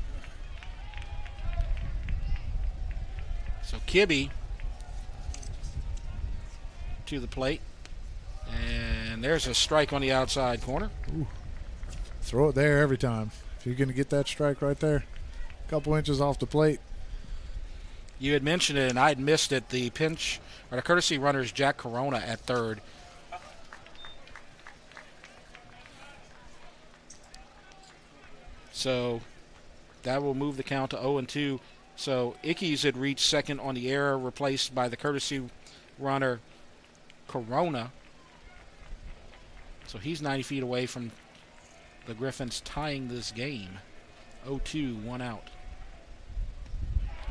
So Kibbe to the plate. And there's a strike on the outside corner. Ooh. Throw it there every time. If you're going to get that strike right there, a couple inches off the plate. You had mentioned it, and I had missed it. The pinch, or the courtesy runner is Jack Corona at third. So that will move the count to 0-2. So Ickes had reached second on the error, replaced by the courtesy runner Corona. So he's 90 feet away from the Griffins tying this game. 0-2, 1 out.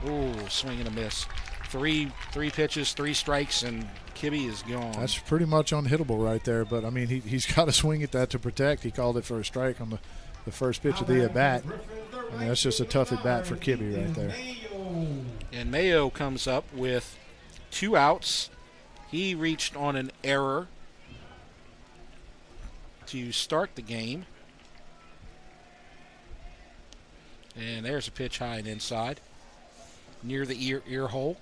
Oh, swing and a miss. Three pitches, 3 strikes, and Kibbe is gone. That's pretty much unhittable right there. But, I mean, he's got to swing at that to protect. He called it for a strike on the first pitch of the at-bat. I mean, that's just a tough at-bat for Kibbe right there. And Mayo comes up with 2 outs. He reached on an error to start the game. And there's a pitch high and inside, near the ear hole.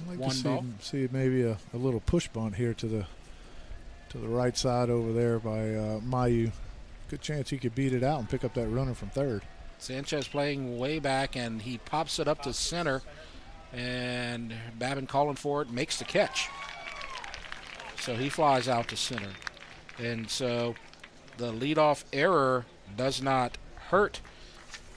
I'd like to see maybe a little push bunt here to the right side over there by Mayu. Good chance he could beat it out and pick up that runner from third. Sanchez playing way back, and he pops it up to center, and Babin calling for it, makes the catch. So he flies out to center. And so the leadoff error does not hurt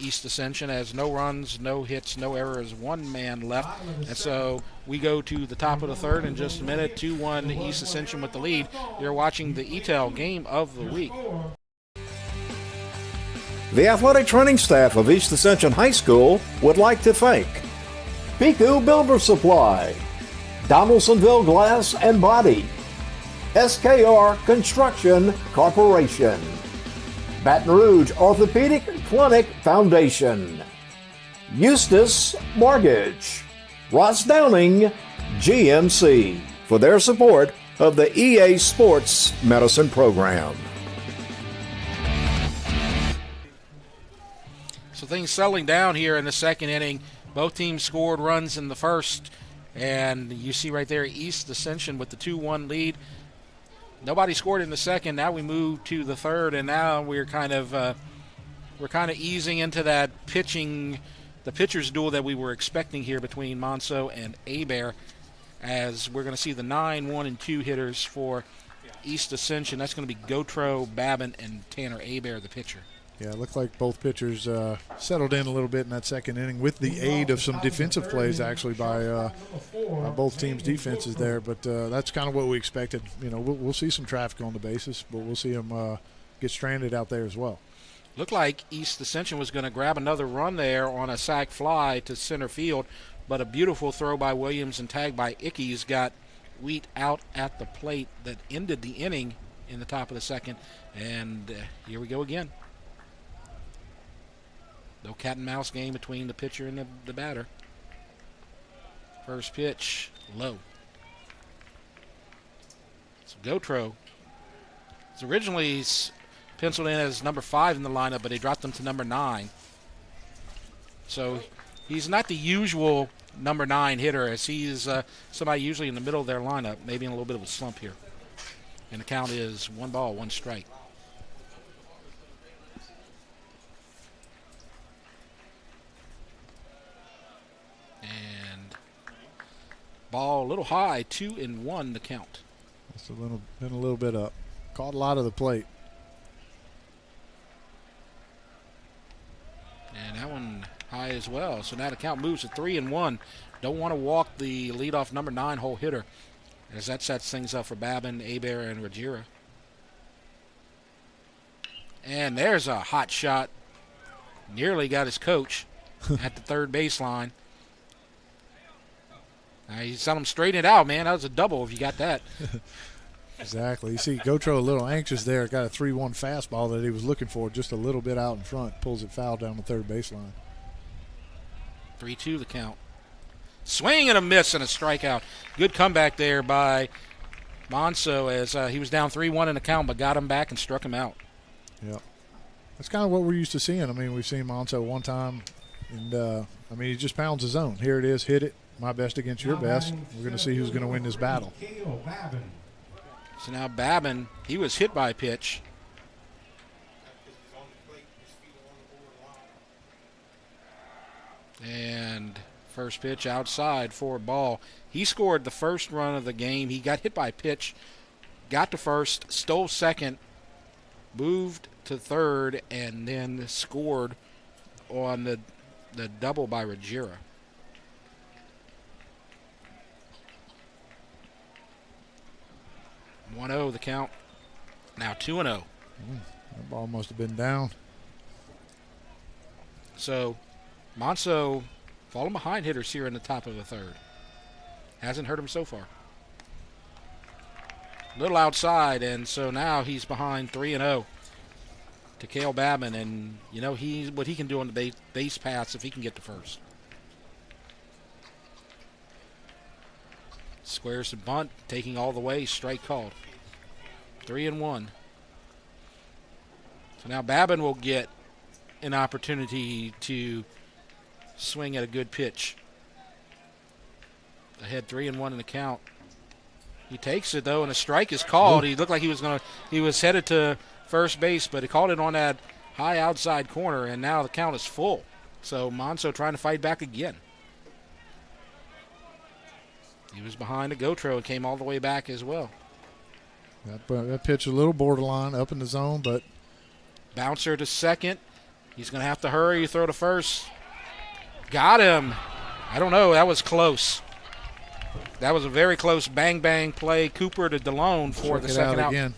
East Ascension, as no runs, no hits, no errors, 1 man left. And so we go to the top of the third in just a minute. 2-1 East Ascension with the lead. You're watching the EATEL game of the week. The athletic training staff of East Ascension High School would like to thank Piku Builder Supply, Donaldsonville Glass and Body, SKR Construction Corporation, Baton Rouge Orthopedic Clinic Foundation, Eustace Mortgage, Ross Downing, GMC, for their support of the EA Sports Medicine Program. So things settling down here in the second inning. Both teams scored runs in the first, and you see right there East Ascension with the 2-1 lead. Nobody scored in the second. Now we move to the third, and now we're kind of easing into that the pitcher's duel that we were expecting here between Monso and Abear, as we're going to see the 9, 1, and 2 hitters for East Ascension. That's going to be Gotro, Babin, and Tanner Abear, the pitcher. Yeah, it looked like both pitchers settled in a little bit in that second inning with the aid of some defensive plays, actually, by both teams' defenses there. But that's kind of what we expected. You know, we'll see some traffic on the bases, but we'll see them get stranded out there as well. Looked like East Ascension was going to grab another run there on a sac fly to center field, but a beautiful throw by Williams and tag by Ickes got Wheat out at the plate that ended the inning in the top of the second. And here we go again. No cat and mouse game between the pitcher and the batter. First pitch, low. So Gotro is originally penciled in as number 5 in the lineup, but they dropped him to number 9. So he's not the usual number 9 hitter, as he's somebody usually in the middle of their lineup, maybe in a little bit of a slump here. And the count is 1 ball, 1 strike. And ball a little high, 2-1 the count. It's been a little bit up. Caught a lot of the plate. And that one high as well. So now the count moves to 3-1. Don't want to walk the leadoff number 9 hole hitter, as that sets things up for Babin, Abear, and Ruggiero. And there's a hot shot. Nearly got his coach at the third baseline. He's telling him straighten it out, man. That was a double if you got that. Exactly. You see Gotro a little anxious there. Got a 3-1 fastball that he was looking for just a little bit out in front. Pulls it foul down the third baseline. 3-2 the count. Swing and a miss and a strikeout. Good comeback there by Monso, as he was down 3-1 in the count, but got him back and struck him out. Yep. That's kind of what we're used to seeing. I mean, we've seen Monso one time, and, he just pounds his own. Here it is, hit it. My best against your best. We're going to see who's going to win this battle. So now Babin, he was hit by a pitch. And first pitch outside for a ball. He scored the first run of the game. He got hit by a pitch, got to first, stole second, moved to third, and then scored on the double by Ruggiero. 1-0 the count. Now 2-0. That ball must have been down. So Monso falling behind hitters here in the top of the third. Hasn't hurt him so far. Little outside, and so now he's behind 3-0 to Cale Babin, and you know what he can do on the base paths if he can get to first. Squares the bunt, taking all the way, strike called. 3-1. So now Babin will get an opportunity to swing at a good pitch. Ahead 3-1 in the count. He takes it though, and a strike is called. He looked like he was headed to first base, but he called it on that high outside corner, and now the count is full. So Monso trying to fight back again. He was behind a Gotro and came all the way back as well. That pitch a little borderline up in the zone, but bouncer to second. He's going to have to hurry, throw to first. Got him. I don't know. That was close. That was a very close bang-bang play. Cooper to DeLone for the second out. Again.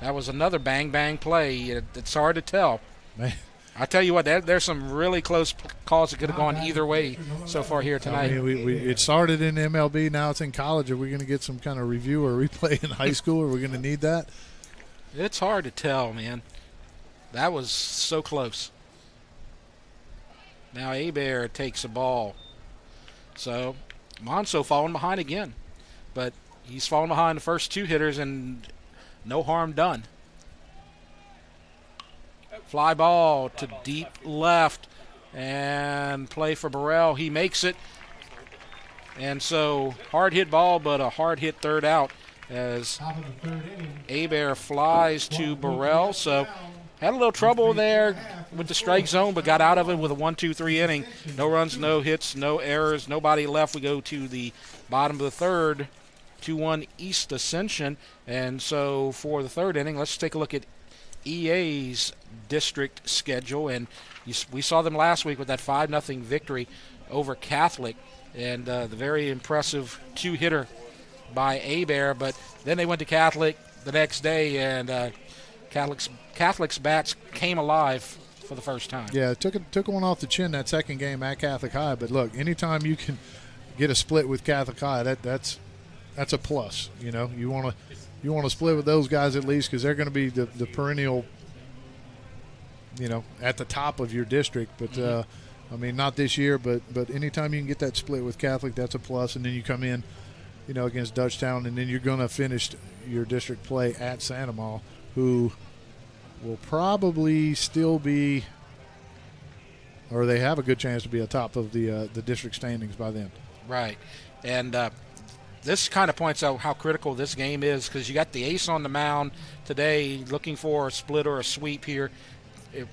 That was another bang-bang play. It's hard to tell. Man. I tell you what, there's some really close calls that could have gone either way so far here tonight. I mean, it started in MLB, now it's in college. Are we going to get some kind of review or replay in high school? Are we going to need that? It's hard to tell, man. That was so close. Now Hebert takes the ball. So Monso falling behind again. But he's falling behind the first two hitters and no harm done. Fly ball to deep left and play for Burrell. He makes it. And so hard hit ball, but a hard hit third out as Hebert flies to Burrell. So had a little trouble there with the strike zone, but got out of it with a 1-2-3 inning. No runs, no hits, no errors, nobody left. We go to the bottom of the third, 2-1 East Ascension. And so for the third inning, let's take a look at EA's district schedule. And we saw them last week with that 5-0 victory over Catholic, and the very impressive two-hitter by Hebert. But then they went to Catholic the next day, and Catholic's bats came alive for the first time. Yeah, took one off the chin that second game at Catholic High. But look, anytime you can get a split with Catholic High, that's a plus. You know, you want to split with those guys at least, because they're going to be the perennial, you know, at the top of your district. But I mean, not this year, but anytime you can get that split with Catholic, that's a plus. And then you come in, you know, against Dutchtown, and then you're going to finish your district play at Santa Ma, who will probably still be, or they have a good chance to be atop of the district standings by then. Right. And this kind of points out how critical this game is, because you got the ace on the mound today looking for a split or a sweep here.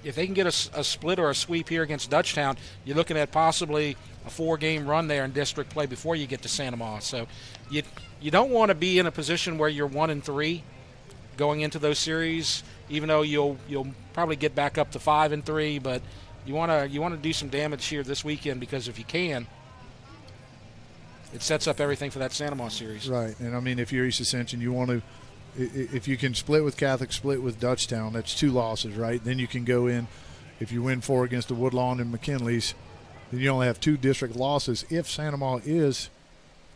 If they can get a split or a sweep here against Dutchtown, you're looking at possibly a 4-game run there in district play before you get to Santa Ma. So you don't want to be in a position where you're 1-3 going into those series, even though you'll probably get back up to 5-3. But you want to do some damage here this weekend, because if you can, it sets up everything for that Santa Ma series. Right. And I mean, if you're East Ascension, you want to, if you can split with Catholic, split with Dutchtown, that's 2 losses, right? Then you can go in, if you win 4 against the Woodlawn and McKinley's, then you only have 2 district losses. If Santa Ma is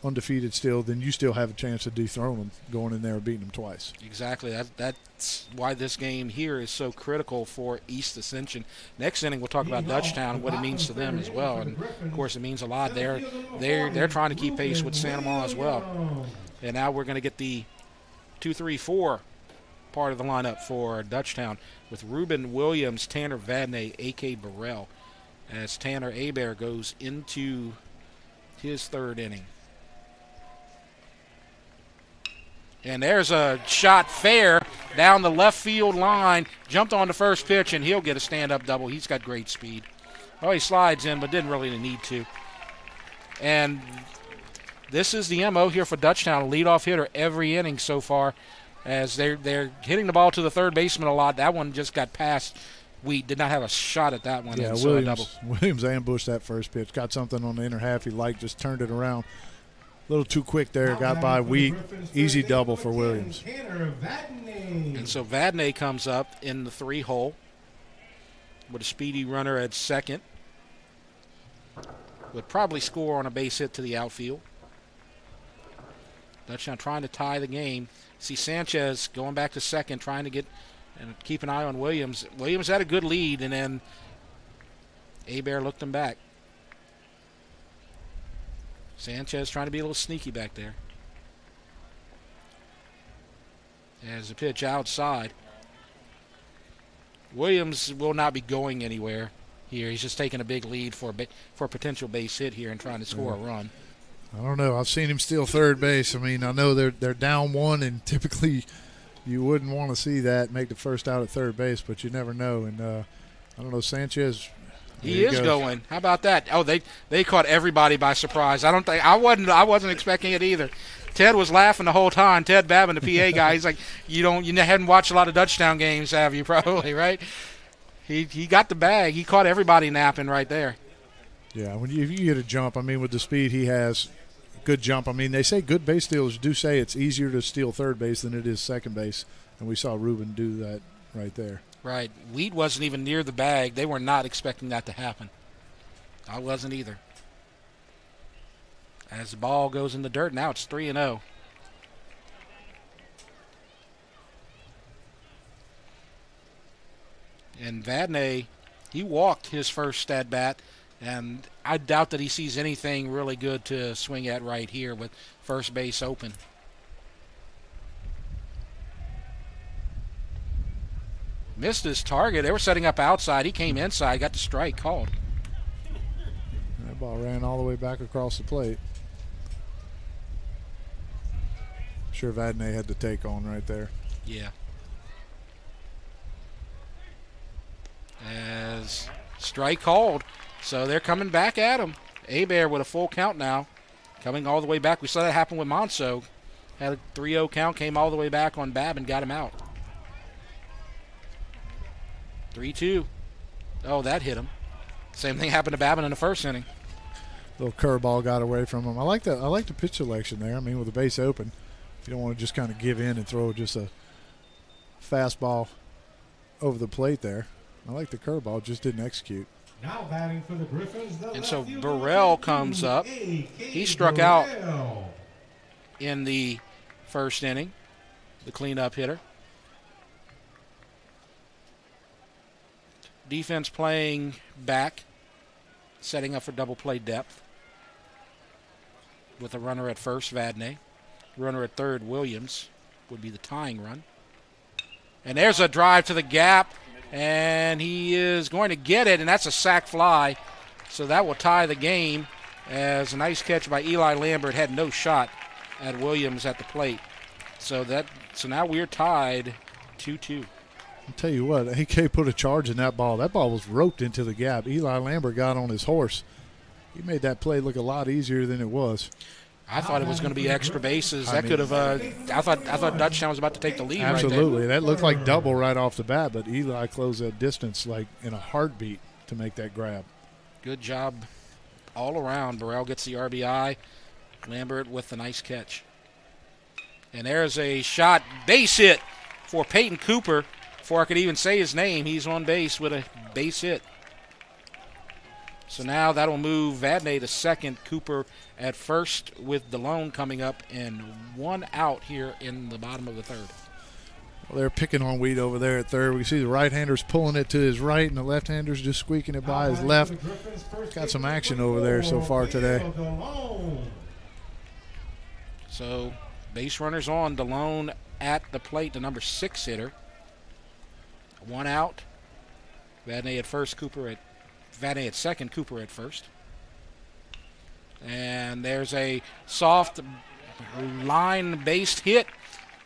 undefeated still, then you still have a chance to dethrone them, going in there and beating them twice. Exactly. That's why this game here is so critical for East Ascension. Next inning, we'll talk about Dutchtown, what it means to them as well. And, of course, it means a lot. They're trying to keep pace with Santa Ma as well. And now we're going to get the 2-3-4 part of the lineup for Dutchtown with Ruben Williams, Tanner Vadney, A.K. Burrell, as Tanner Hebert goes into his third inning. And there's a shot fair down the left field line, jumped on the first pitch, and he'll get a stand-up double. He's got great speed. Oh, he slides in, but didn't really need to. And this is the MO here for Dutchtown, leadoff hitter every inning so far, as they're hitting the ball to the third baseman a lot. That one just got past. We did not have a shot at that one. Yeah, Williams ambushed that first pitch, got something on the inner half he liked, just turned it around. A little too quick there, got by Wheat. Easy double for Williams. And so Vadney comes up in the 3-hole with a speedy runner at second. Would probably score on a base hit to the outfield. Dutchtown trying to tie the game. See Sanchez going back to second, trying to get and keep an eye on Williams. Williams had a good lead, and then Hebert looked him back. Sanchez trying to be a little sneaky back there. As a pitch outside. Williams will not be going anywhere here. He's just taking a big lead for a potential base hit here and trying to score a run. I don't know. I've seen him steal third base. I mean, I know they're down 1, and typically you wouldn't want to see that make the first out at third base, but you never know. And I don't know, Sanchez. He is going. How about that? Oh, they caught everybody by surprise. I wasn't expecting it either. Ted was laughing the whole time. Ted Babin, the PA guy, he's like, you hadn't watched a lot of Dutchtown games, have you? Probably, right? He got the bag. He caught everybody napping right there. Yeah, if you get a jump, I mean, with the speed he has, good jump. I mean, they say good base stealers do say it's easier to steal third base than it is second base, and we saw Ruben do that right there. Right. Wheat wasn't even near the bag. They were not expecting that to happen. I wasn't either. As the ball goes in the dirt, now it's 3-0. And Vadney, he walked his first at bat And I doubt that he sees anything really good to swing at right here with first base open. Missed his target. They were setting up outside. He came inside, got the strike called. That ball ran all the way back across the plate. Sure Vadnais had the take on right there. Yeah. As strike called. So they're coming back at him. Hebert with a full count now. Coming all the way back. We saw that happen with Monceau. Had a 3-0 count, came all the way back on Babb and got him out. 3-2. Oh, that hit him. Same thing happened to Babin in the first inning. Little curveball got away from him. I like the pitch selection there. I mean, with the base open, you don't want to just kind of give in and throw just a fastball over the plate there. I like the curveball, just didn't execute. Now batting for the Griffins. And so Burrell comes up. He struck out in the first inning, the cleanup hitter. Defense playing back, setting up for double play depth. With a runner at first, Vadnais. Runner at third, Williams, would be the tying run. And there's a drive to the gap, and he is going to get it, and that's a sac fly. So that will tie the game, as a nice catch by Eli Lambert had no shot at Williams at the plate. So now we're tied 2-2. I'll tell you what, AK put a charge in that ball. That ball was roped into the gap. Eli Lambert got on his horse. He made that play look a lot easier than it was. I thought it was going to be extra bases. I thought Dutchtown was about to take the lead. Absolutely. Right there. That looked like double right off the bat, but Eli closed that distance like in a heartbeat to make that grab. Good job all around. Burrell gets the RBI. Lambert with the nice catch. And there's a shot, base hit for Peyton Cooper. Before I could even say his name, he's on base with a base hit. So now that'll move Vadnais to second, Cooper at first, with DeLone coming up and one out here in the bottom of the third. Well, they're picking on Wheat over there at third. We see the right-hander's pulling it to his right, and the left-hander's just squeaking it by his left. Got some action over there so far today. So base runners on. DeLone at the plate, the number 6 hitter. One out. Vadnais at first, Vadnais at second, Cooper at first. And there's a soft line-based hit,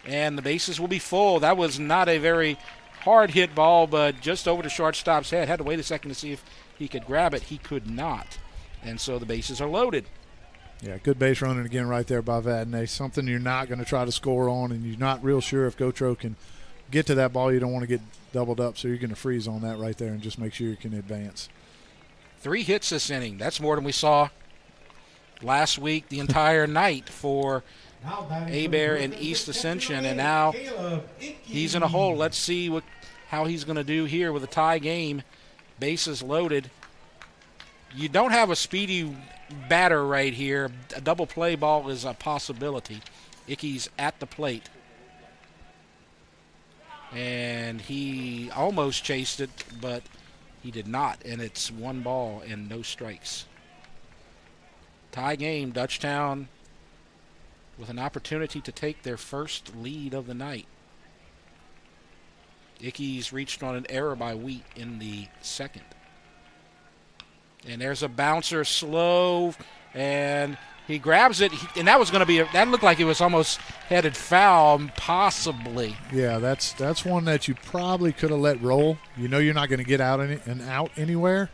and the bases will be full. That was not a very hard hit ball, but just over the shortstop's head. Had to wait a second to see if he could grab it. He could not. And so the bases are loaded. Yeah, good base running again right there by Vadnais. Something you're not going to try to score on, and you're not real sure if Gautreaux can get to that ball. You don't want to get doubled up, so you're going to freeze on that right there and just make sure you can advance. 3 hits this inning. That's more than we saw last week, the entire night for Hebert and East Ascension. And now he's in a hole. Let's see how he's going to do here with a tie game. Bases loaded. You don't have a speedy batter right here. A double play ball is a possibility. Ickey's at the plate. And he almost chased it, but he did not, and it's 1 ball and no strikes. Tie game, Dutchtown with an opportunity to take their first lead of the night. Ickey's reached on an error by Wheat in the second. And there's a bouncer, slow, and he grabs it, and that was going to be that looked like it was almost headed foul, possibly. Yeah, that's one that you probably could have let roll. You know you're not going to get out anywhere.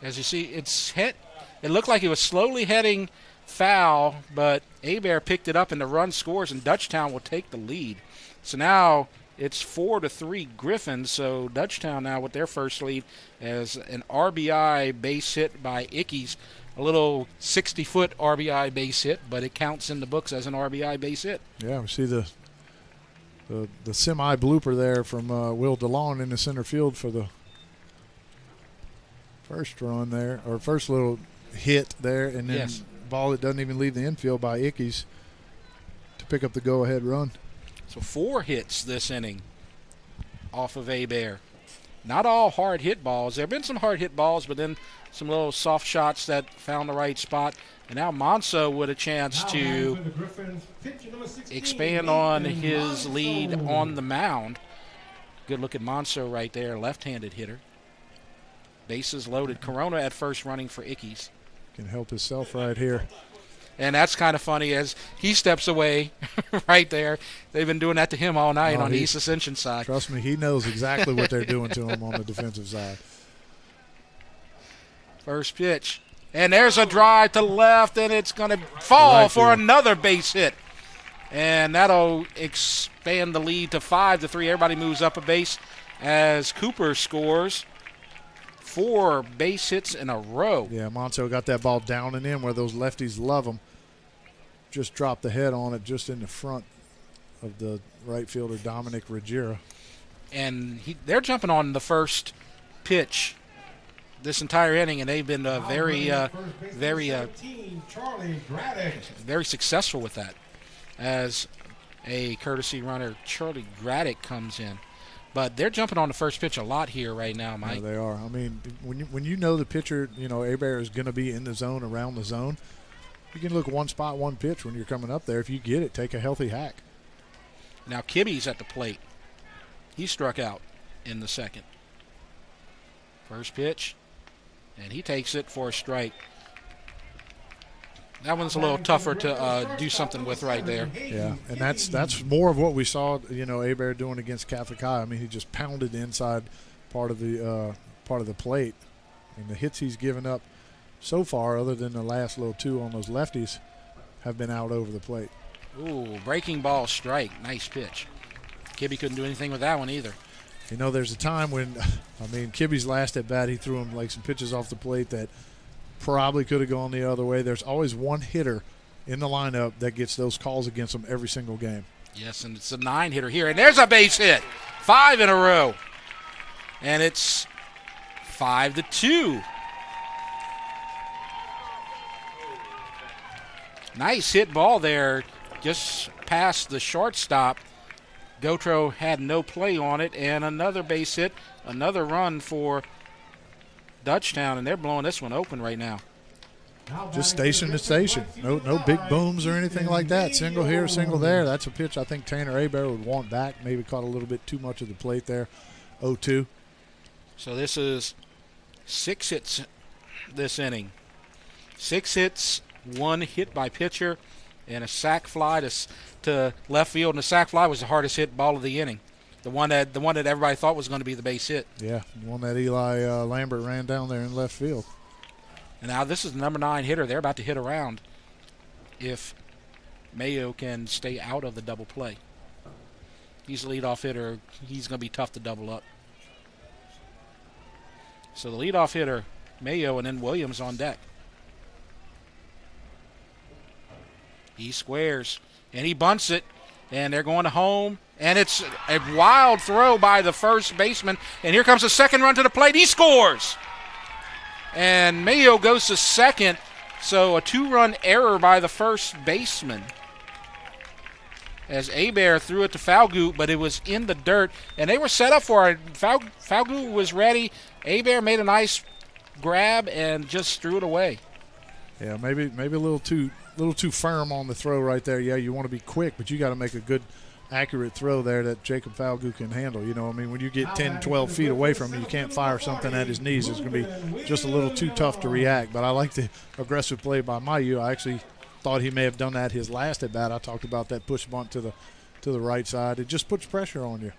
As you see, it's hit. It looked like it was slowly heading foul, but Hebert picked it up and the run scores, and Dutchtown will take the lead. So now it's 4-3 Griffins. So Dutchtown now with their first lead as an RBI base hit by Ickey's. A little 60-foot RBI base hit, but it counts in the books as an RBI base hit. Yeah, we see the semi blooper there from Will DeLong in the center field for the first run there, or first little hit there, and then ball that doesn't even leave the infield by Ickey's to pick up the go-ahead run. So 4 hits this inning off of Hebert. Not all hard hit balls. There have been some hard hit balls, but then some little soft shots that found the right spot. And now Monso with a chance to expand on his lead on the mound. Good look at Monso right there, left-handed hitter. Bases loaded. Corona at first running for Ickes. Can help himself right here. And that's kind of funny as he steps away right there. They've been doing that to him all night on the East Ascension side. Trust me, he knows exactly what they're doing to him on the defensive side. First pitch. And there's a drive to left, and it's going to fall for another base hit. And that'll expand the lead to 5-3. Everybody moves up a base as Cooper scores 4 base hits in a row. Yeah, Monso got that ball down and in where those lefties love them. Just dropped the head on it just in the front of the right fielder, Dominic Ruggiero. And they're jumping on the first pitch this entire inning, and they've been very successful with that. As a courtesy runner, Charlie Graddick comes in. But they're jumping on the first pitch a lot here right now, Mike. Yeah, they are. I mean, when you know the pitcher, Hebert is going to be in the zone, around the zone, you can look one spot, one pitch when you're coming up there. If you get it, take a healthy hack. Now Kibbe's at the plate. He struck out in the second. First pitch, and he takes it for a strike. That one's a little tougher to do something with right there. Yeah, and that's more of what we saw, Hebert doing against Catholic High. I mean, he just pounded the inside part of the plate, and the hits he's given up so far, other than the last little 2 on those lefties, have been out over the plate. Ooh, breaking ball strike. Nice pitch. Kibbe couldn't do anything with that one either. There's a time when, Kibbe's last at bat, he threw him like some pitches off the plate that probably could have gone the other way. There's always one hitter in the lineup that gets those calls against them every single game. Yes, and it's a 9-hitter here, and there's a base hit. 5 in a row. And it's 5-2. Nice hit ball there, just past the shortstop. Gotro had no play on it, and another base hit, another run for Dutchtown, and they're blowing this one open right now. Just station to station. No big booms or anything like that. Single here, single there. That's a pitch I think Tanner Hebert would want back. Maybe caught a little bit too much of the plate there. 0-2. So this is 6 hits this inning. 6 hits, 1 hit by pitcher, and a sac fly to left field. And the sac fly was the hardest hit ball of the inning. The one that everybody thought was going to be the base hit. Yeah, the one that Eli Lambert ran down there in left field. And now this is the number 9 hitter. They're about to hit around if Mayo can stay out of the double play. He's the leadoff hitter. He's going to be tough to double up. So the leadoff hitter, Mayo, and then Williams on deck. He squares, and he bunts it, and they're going to home. And it's a wild throw by the first baseman. And here comes the second run to the plate. He scores. And Mayo goes to second. So a 2-run error by the first baseman. As Hebert threw it to Falgout, but it was in the dirt. And they were set up for it. Falgout was ready. Hebert made a nice grab and just threw it away. Yeah, maybe a little too firm on the throw right there. Yeah, you want to be quick, but you got to make a good accurate throw there that Jacob Falgout can handle. When you get 10, 12 feet away from him, you can't fire something at his knees. It's going to be just a little too tough to react. But I like the aggressive play by Mayu. I actually thought he may have done that his last at bat. I talked about that push bunt to the right side. It just puts pressure on you.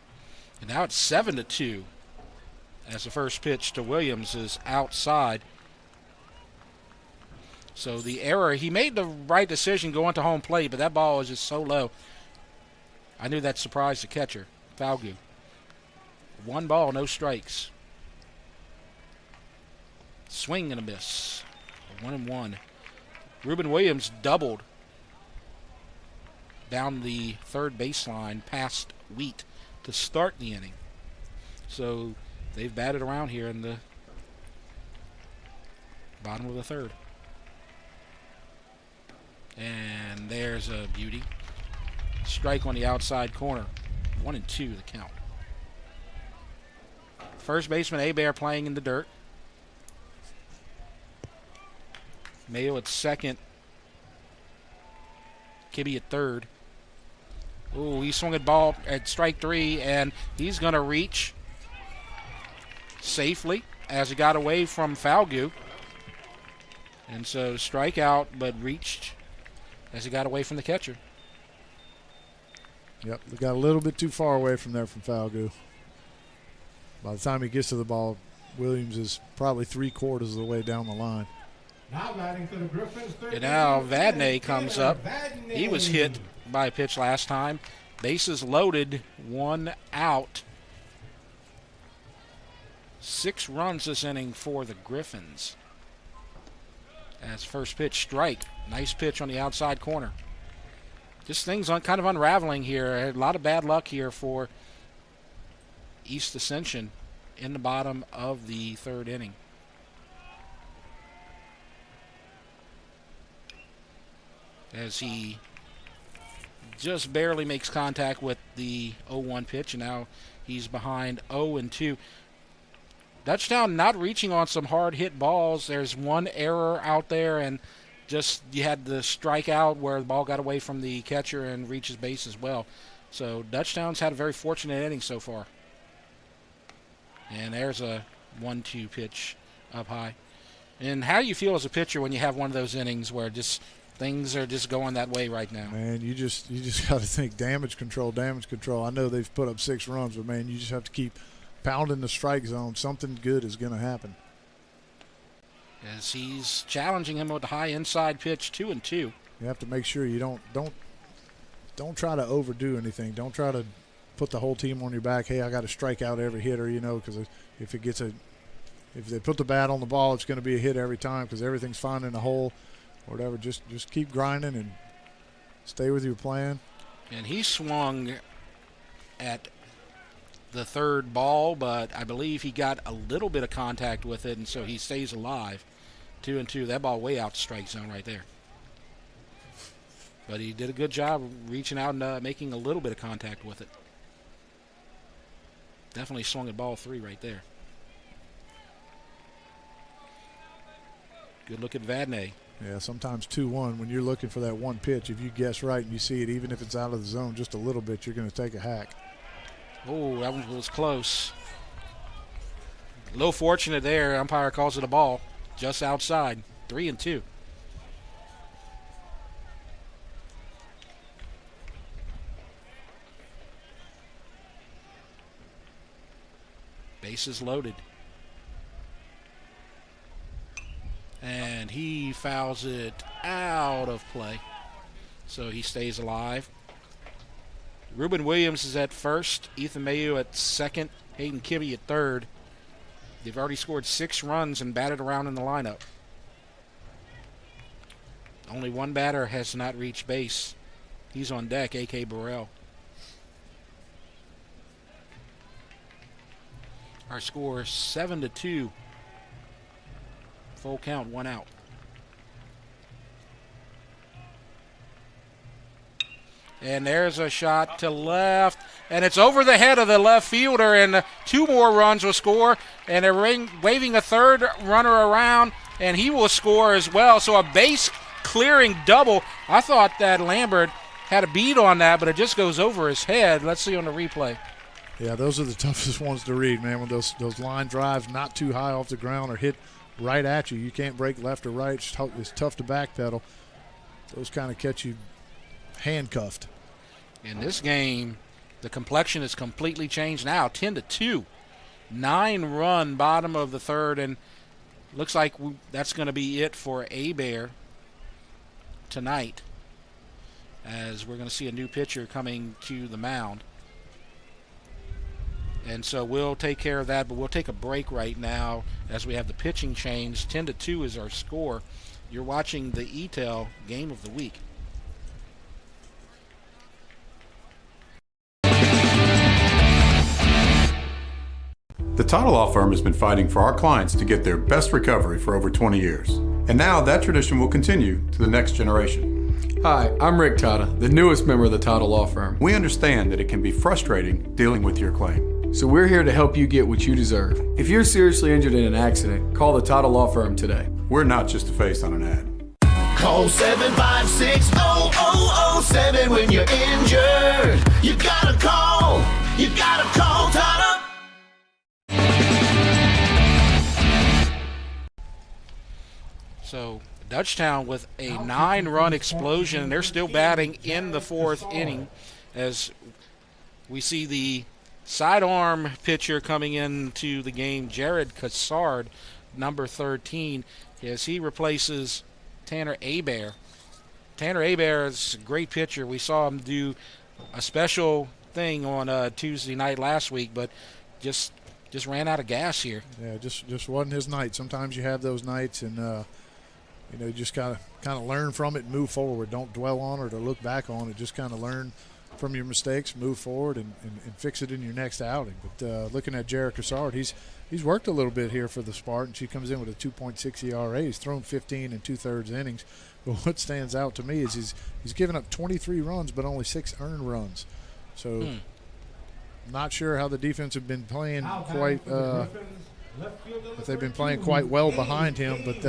And now it's 7-2 as the first pitch to Williams is outside. So the error, he made the right decision going to home plate, but that ball was just so low. I knew that surprised the catcher, Falgout. 1 ball, no strikes. Swing and a miss. 1-1. Reuben Williams doubled down the third baseline past Wheat to start the inning. So they've batted around here in the bottom of the third. And there's a beauty. Strike on the outside corner. 1-2 the count. First baseman Hebert playing in the dirt. Mayo at second. Kibbe at third. Ooh, he swung at ball at strike 3, and he's going to reach safely as he got away from Falgout. And so strikeout, but reached as he got away from the catcher. Yep, they got a little bit too far away from there from Falgout. By the time he gets to the ball, Williams is probably 3/4 of the way down the line. Now batting for the Griffins. And now Vadnais comes up. He was hit by a pitch last time. Bases loaded, 1 out. 6 runs this inning for the Griffins. As first pitch, strike. Nice pitch on the outside corner. Just things kind of unraveling here. A lot of bad luck here for East Ascension in the bottom of the 3rd inning. As he just barely makes contact with the 0-1 pitch, and now he's behind 0-2. Dutchtown not reaching on some hard hit balls. There's one error out there, and just you had the strikeout where the ball got away from the catcher and reaches base as well. So Dutchtown's had a very fortunate inning so far. And there's a 1-2 pitch up high. And how do you feel as a pitcher when you have one of those innings where just things are just going that way right now? Man, you just got to think damage control. I know they've put up 6 runs, but, man, you just have to keep pounding the strike zone. Something good is going to happen. As he's challenging him with the high inside pitch, 2-2. You have to make sure you don't try to overdo anything. Don't try to put the whole team on your back. Hey, I got to strike out every hitter, because if they put the bat on the ball, it's going to be a hit every time because everything's fine in the hole or whatever. Just keep grinding and stay with your plan. And he swung at the 3rd ball, but I believe he got a little bit of contact with it, and so he stays alive. 2-2. That ball way out the strike zone right there. But he did a good job reaching out and making a little bit of contact with it. Definitely swung at ball 3 right there. Good look at Vadnais. Yeah, sometimes 2-1, when you're looking for that one pitch, if you guess right and you see it, even if it's out of the zone just a little bit, you're going to take a hack. Oh, that one was close. A little fortunate there. Umpire calls it a ball just outside. 3-2. Bases loaded. And he fouls it out of play. So he stays alive. Ruben Williams is at first. Ethan Mayu at second. Hayden Kibbe at third. They've already scored 6 runs and batted around in the lineup. Only one batter has not reached base. He's on deck, A.K. Burrell. Our score is 7-2. Full count, 1 out. And there's a shot to left, and it's over the head of the left fielder, and 2 more runs will score, and they're waving a 3rd runner around, and he will score as well. So a base-clearing double. I thought that Lambert had a beat on that, but it just goes over his head. Let's see on the replay. Yeah, those are the toughest ones to read, man, when those line drives not too high off the ground or hit right at you. You can't break left or right. It's tough to backpedal. Those kind of catch you handcuffed. In this game, the complexion is completely changed now, 10-2. 9-run bottom of the 3rd, and looks like that's going to be it for Hebert tonight, as we're going to see a new pitcher coming to the mound. And so we'll take care of that, but we'll take a break right now as we have the pitching change. 10-2 is our score. You're watching the EATEL Game of the Week. The title law firm has been fighting for our clients to get their best recovery for over 20 years. And now that tradition will continue to the next generation. Hi, I'm Rick Tata, the newest member of the title law firm. We understand that it can be frustrating dealing with your claim. So we're here to help you get what you deserve. If you're seriously injured in an accident, call the Title Law Firm today. We're not just a face on an ad. Call 756-0007 when you're injured. You gotta call Title. So Dutchtown with a 9-run explosion, and they're still batting in the 4th inning as we see the sidearm pitcher coming into the game, Jared Cassard, number 13, as he replaces Tanner Hebert. Tanner Hebert is a great pitcher. We saw him do a special thing on Tuesday night last week, but just ran out of gas here. Yeah, just wasn't his night. Sometimes you have those nights, and you just kind of learn from it and move forward. Don't dwell on it or look back on it. Just kind of learn from your mistakes, move forward, and fix it in your next outing. But looking at Jared Cassard, he's worked a little bit here for the Spartans. He comes in with a 2.6 ERA. He's thrown 15 2/3 innings. But what stands out to me is he's given up 23 runs, but only 6 earned runs. So not sure how the defense have been playing quite. If they've been playing quite well behind him, but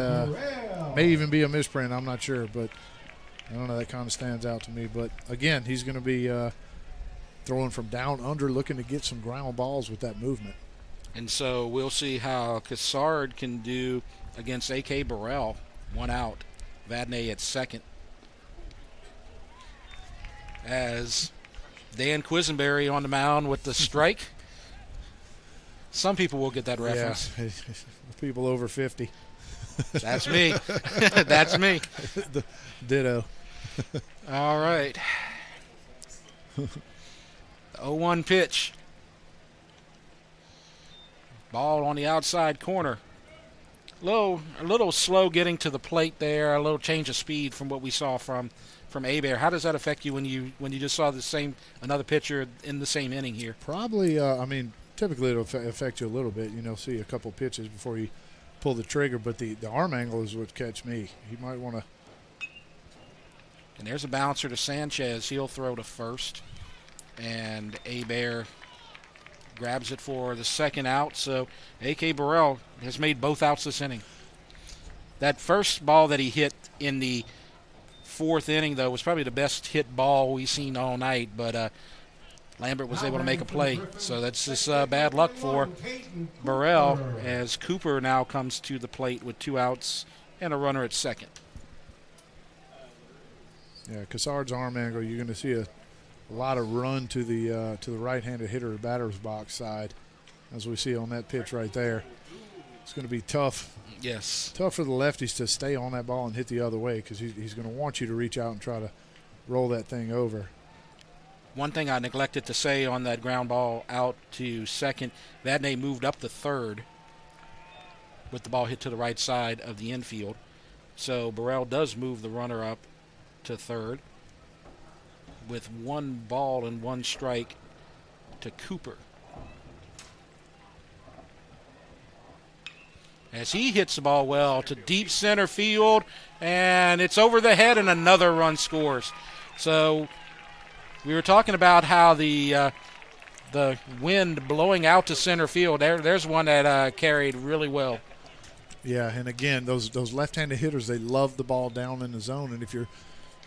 may even be a misprint. I'm not sure, but I don't know. That kind of stands out to me. But again, he's going to be throwing from down under, looking to get some ground balls with that movement. And so we'll see how Cassard can do against A.K. Burrell. 1 out. Vadnais at second. As Dan Quisenberry on the mound with the strike. Some people will get that reference. Yeah, people over 50. That's me. That's me. Ditto. All right. 0-1 pitch. Ball on the outside corner. A little slow getting to the plate there. A little change of speed from what we saw from Hebert. How does that affect you when you just saw another pitcher in the same inning here? Probably. Typically it'll affect you a little bit. See a couple pitches before you pull the trigger, but the arm angle is what catch me. He might want to. And there's a bouncer to Sanchez. He'll throw to first, and Hebert grabs it for the second out. So A.K. Burrell has made both outs this inning. That first ball that he hit in the 4th inning, though, was probably the best hit ball we've seen all night, but Lambert was able to make a play. So that's just bad luck for Burrell as Cooper now comes to the plate with 2 outs and a runner at second. Yeah, Cassard's arm angle, you're going to see a lot of run to the right-handed hitter or batter's box side, as we see on that pitch right there. It's going to be tough. Yes. Tough for the lefties to stay on that ball and hit the other way, because he's going to want you to reach out and try to roll that thing over. One thing I neglected to say on that ground ball out to second, Vadnais moved up to third with the ball hit to the right side of the infield. So Burrell does move the runner up to third with 1 ball and 1 strike to Cooper. As he hits the ball well to deep center field, and it's over the head and another run scores. So we were talking about how the wind blowing out to center field. There's one that carried really well. Yeah, and again, those left-handed hitters, they love the ball down in the zone. And if you're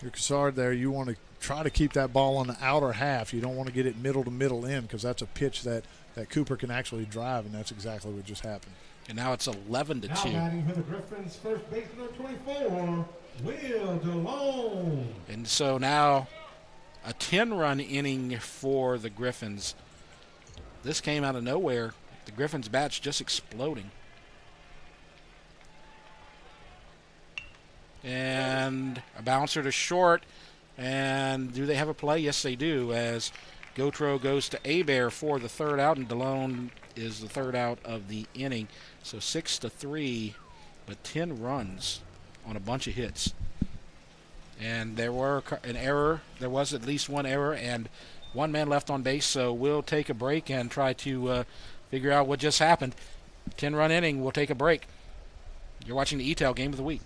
Cassard there, you want to try to keep that ball on the outer half. You don't want to get it middle to middle in, because that's a pitch that Cooper can actually drive, and that's exactly what just happened. And now it's 11-2. Now batting for the Griffins, first baseman 24, Will DeLone. And so now a 10-run inning for the Griffins. This came out of nowhere. The Griffins' bat's just exploding. And a bouncer to short. And do they have a play? Yes, they do, as Gautreaux goes to Hebert for the 3rd out, and DeLone is the 3rd out of the inning. So 6-3, but 10 runs on a bunch of hits. And there were an error. There was at least 1 error and 1 man left on base. So we'll take a break and try to figure out what just happened. 10-run inning. We'll take a break. You're watching the EATEL Game of the Week.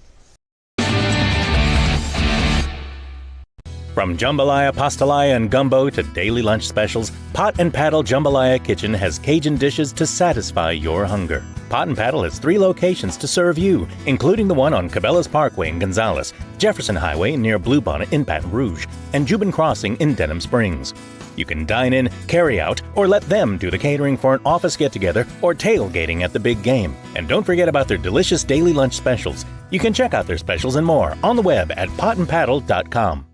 From jambalaya, pastalaya, and gumbo to daily lunch specials, Pot and Paddle Jambalaya Kitchen has Cajun dishes to satisfy your hunger. Pot and Paddle has 3 locations to serve you, including the one on Cabela's Parkway in Gonzales, Jefferson Highway near Bluebonnet in Baton Rouge, and Jubin Crossing in Denham Springs. You can dine in, carry out, or let them do the catering for an office get-together or tailgating at the big game. And don't forget about their delicious daily lunch specials. You can check out their specials and more on the web at potandpaddle.com.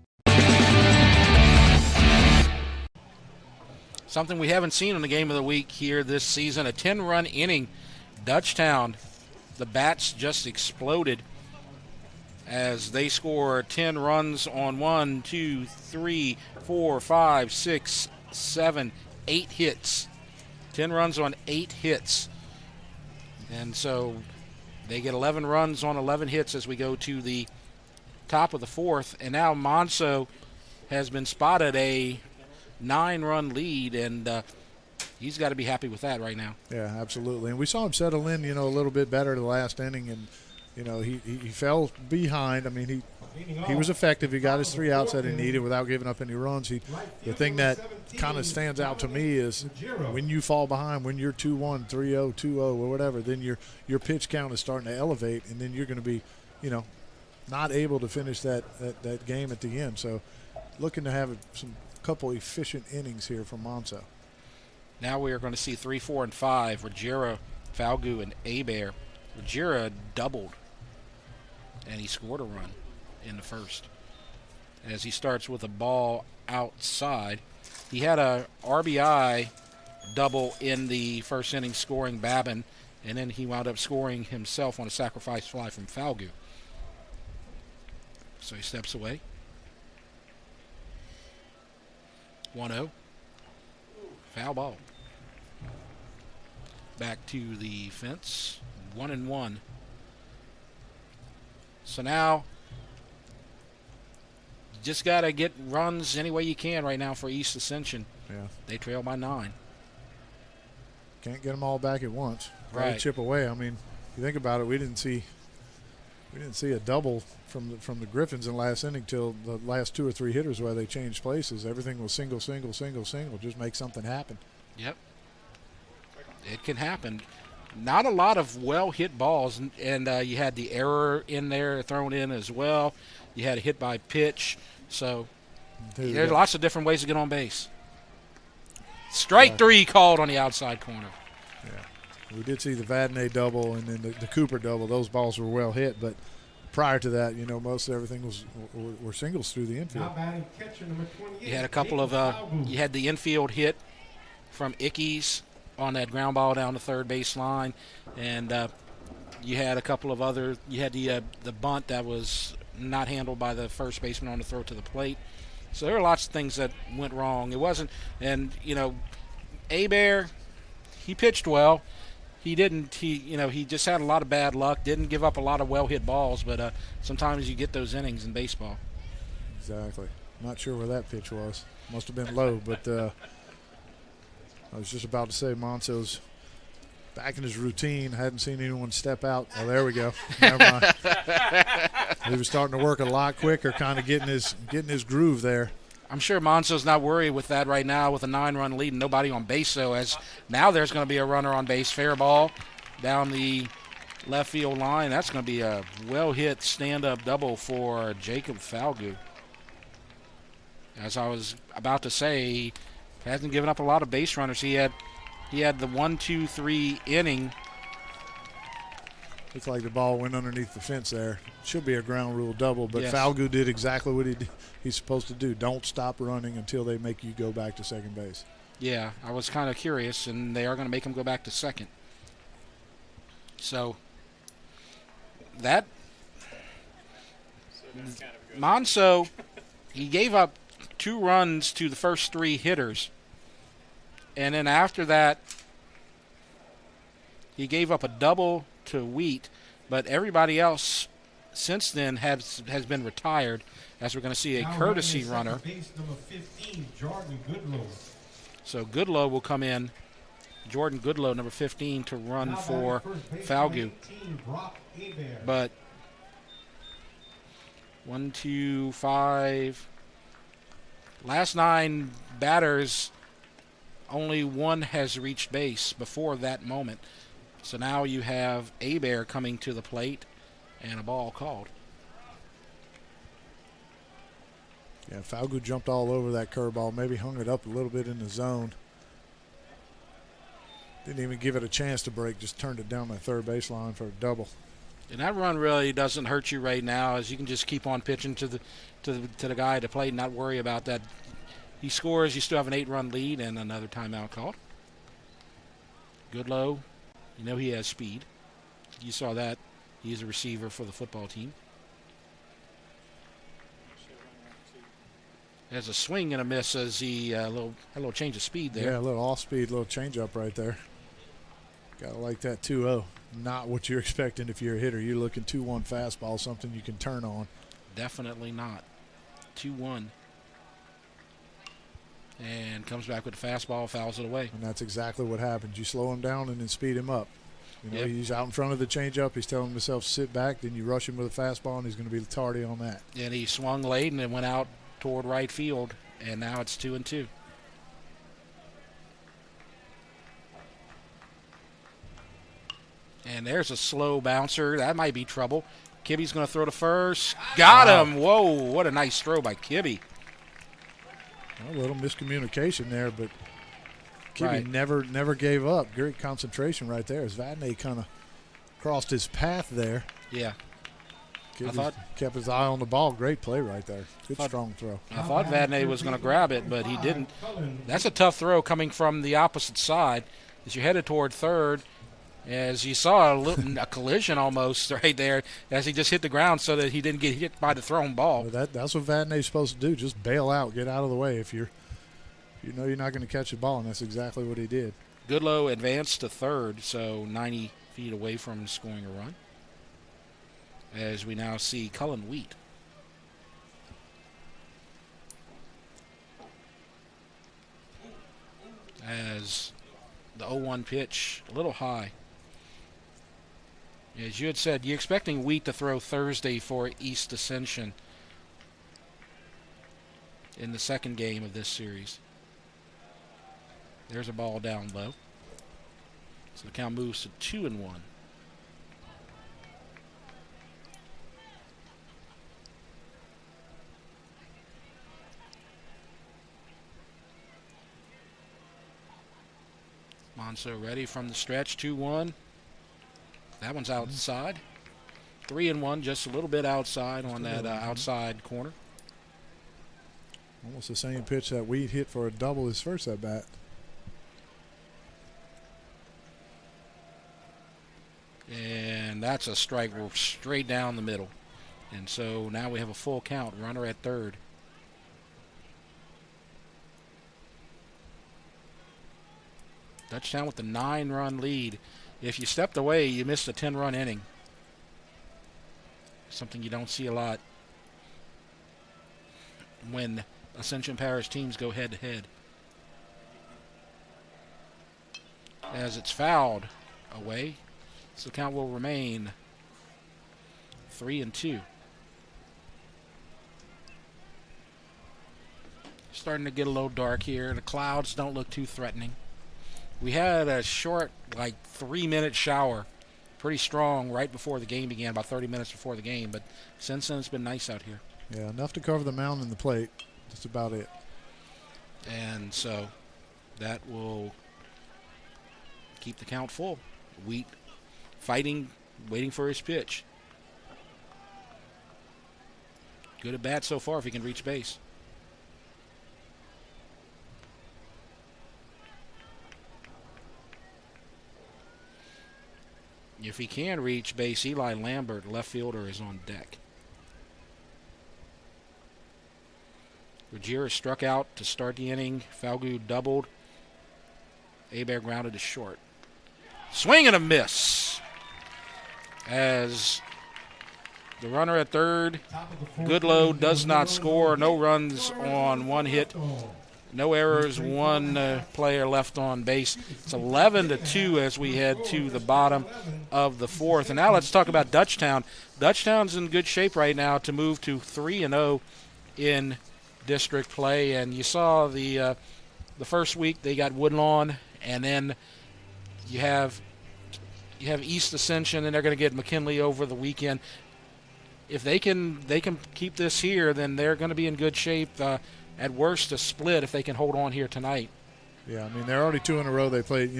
Something we haven't seen in the game of the week here this season, a 10-run inning. Dutchtown, the bats just exploded as they score 10 runs on 1, 2, 3, 4, 5, 6, 7, 8 hits. 10 runs on 8 hits. And so they get 11 runs on 11 hits as we go to the top of the 4th. And now Monso has been spotted a 9-run lead, and he's got to be happy with that right now. Yeah, absolutely. And we saw him settle in, a little bit better the last inning, and he fell behind. I mean, he was effective. He got his 3 outs that he needed without giving up any runs. The thing that kind of stands out to me is when you fall behind, when you're 2-1, 3-0, 2-0, or whatever, then your pitch count is starting to elevate, and then you're going to be, not able to finish that game at the end. So looking to have some couple efficient innings here from Monso. Now we are going to see 3, 4, and 5. Ruggiero, Falgu, and Abear. Ruggiero doubled, and he scored a run in the first as he starts with a ball outside. He had a RBI double in the first inning scoring Babin, and then he wound up scoring himself on a sacrifice fly from Falgu. So he steps away. 1-0. Foul ball. Back to the fence. 1-1. So now you just got to get runs any way you can right now for East Ascension. Yeah. They trail by 9. Can't get them all back at once. Right. Chip away. I mean, if you think about it, we didn't see a double from the Griffins in the last inning till the last 2 or 3 hitters where they changed places. Everything was single. Just make something happen. Yep. It can happen. Not a lot of well-hit balls, and you had the error in there thrown in as well. You had a hit by pitch. So there's lots of different ways to get on base. Strike 3 called on the outside corner. Yeah. We did see the Vadnais double and then the Cooper double. Those balls were well hit, but prior to that, most of everything were singles through the infield. Now batting catcher number 28. You had a couple of you had the infield hit from Ickes on that ground ball down the third base line, and you had a couple of other. You had the bunt that was not handled by the first baseman on the throw to the plate. So there are lots of things that went wrong. It wasn't, and Abear, he pitched well. He didn't. He just had a lot of bad luck. Didn't give up a lot of well-hit balls, but sometimes you get those innings in baseball. Exactly. Not sure where that pitch was. Must have been low, but I was just about to say Monso's back in his routine. Hadn't seen anyone step out. Oh, there we go. Never mind. He was starting to work a lot quicker, kind of getting his groove there. I'm sure Monso's not worried with that right now with a 9-run lead and nobody on base. So as now there's going to be a runner on base. Fair ball down the left field line. That's going to be a well-hit stand-up double for Jacob Falgu. As I was about to say, he hasn't given up a lot of base runners. He had the 1-2-3 inning. Looks like the ball went underneath the fence there. Should be a ground rule double, but yes. Falgu did exactly what he's supposed to do. Don't stop running until they make you go back to second base. Yeah, I was kind of curious, and they are going to make him go back to second. So that Monso, he gave up 2 runs to the first 3 hitters, and then after that he gave up a double to Wheat, but everybody else since then has been retired, as we're going to see a courtesy runner. Base number 15, Jordan Goodlow. So Goodlow will come in, Jordan Goodlow, number 15, to run for Falgu. But 1, 2, 5, Last 9 batters, only one has reached base before that moment. So now you have Abear coming to the plate and a ball called. Yeah, Falgout jumped all over that curveball, maybe hung it up a little bit in the zone. Didn't even give it a chance to break, just turned it down my third baseline for a double. And that run really doesn't hurt you right now, as you can just keep on pitching to the guy at the plate and not worry about that. He scores, you still have an 8-run lead, and another timeout called. Goodlow, you know he has speed. You saw that. He's a receiver for the football team. There's a swing and a miss as he had a little change of speed there. Yeah, a little off-speed, little change-up right there. Got to like that 2-0. Not what you're expecting if you're a hitter. You're looking 2-1 fastball, something you can turn on. Definitely not. 2-1. And comes back with the fastball, fouls it away. And that's exactly what happens. You slow him down and then speed him up. You know, Yep. He's out in front of the changeup. He's telling himself sit back. Then you rush him with a fastball, and he's going to be tardy on that. And he swung late and it went out toward right field. And now it's 2-2. And there's a slow bouncer. That might be trouble. Kibbe's going to throw to first. Got him. Whoa, what a nice throw by Kibbe. A little miscommunication there, but Kibbe Right. never gave up. Great concentration right there as Vadnais kind of crossed his path there. Yeah. Kibbe kept his eye on the ball. Great play right there. Good strong throw. I thought Vadnais was going to grab it, but he didn't. That's a tough throw coming from the opposite side as you're headed toward third. As you saw a collision almost right there as he just hit the ground so that he didn't get hit by the thrown ball. Well, that's what Vadnais is supposed to do. Just bail out, get out of the way if you know you're not going to catch the ball, and that's exactly what he did. Goodlow advanced to third, so 90 feet away from scoring a run. As we now see Cullen Wheat. As the 0-1 pitch, a little high. As you had said, you're expecting Wheat to throw Thursday for East Ascension in the second game of this series. There's a ball down low. So the count moves to 2-1. Monso ready from the stretch, 2-1. That one's outside. 3-1, just a little bit outside on that outside corner. Almost the same pitch that Wheat hit for a double his first at bat. And that's a strike straight down the middle. And so now we have a full count, runner at third. Dutchtown with the 9-run lead. If you stepped away, you missed a 10-run inning. Something you don't see a lot when Ascension Parish teams go head-to-head. As it's fouled away, so the count will remain 3-2. Starting to get a little dark here. The clouds don't look too threatening. We had a short, 3-minute shower, pretty strong right before the game began, about 30 minutes before the game. But since then, it's been nice out here. Yeah, enough to cover the mound and the plate. That's about it. And so that will keep the count full. Wheat fighting, waiting for his pitch. Good at bat so far if he can reach base. If he can reach base, Eli Lambert, left fielder, is on deck. Ruggiero struck out to start the inning. Falgout doubled. Abear grounded to short. Swing and a miss. As the runner at third, Goodlow, does not score. No runs on one hit. No errors, one player left on base. It's 11-2 as we head to the bottom of the fourth. And now let's talk about Dutchtown. Dutchtown's in good shape right now to move to 3-0 in district play, and you saw the first week they got Woodlawn, and then you have East Ascension, and they're going to get McKinley over the weekend. If they can keep this here, then they're going to be in good shape. At worst, a split if they can hold on here tonight. Yeah, I mean, they're already 2 in a row. They played,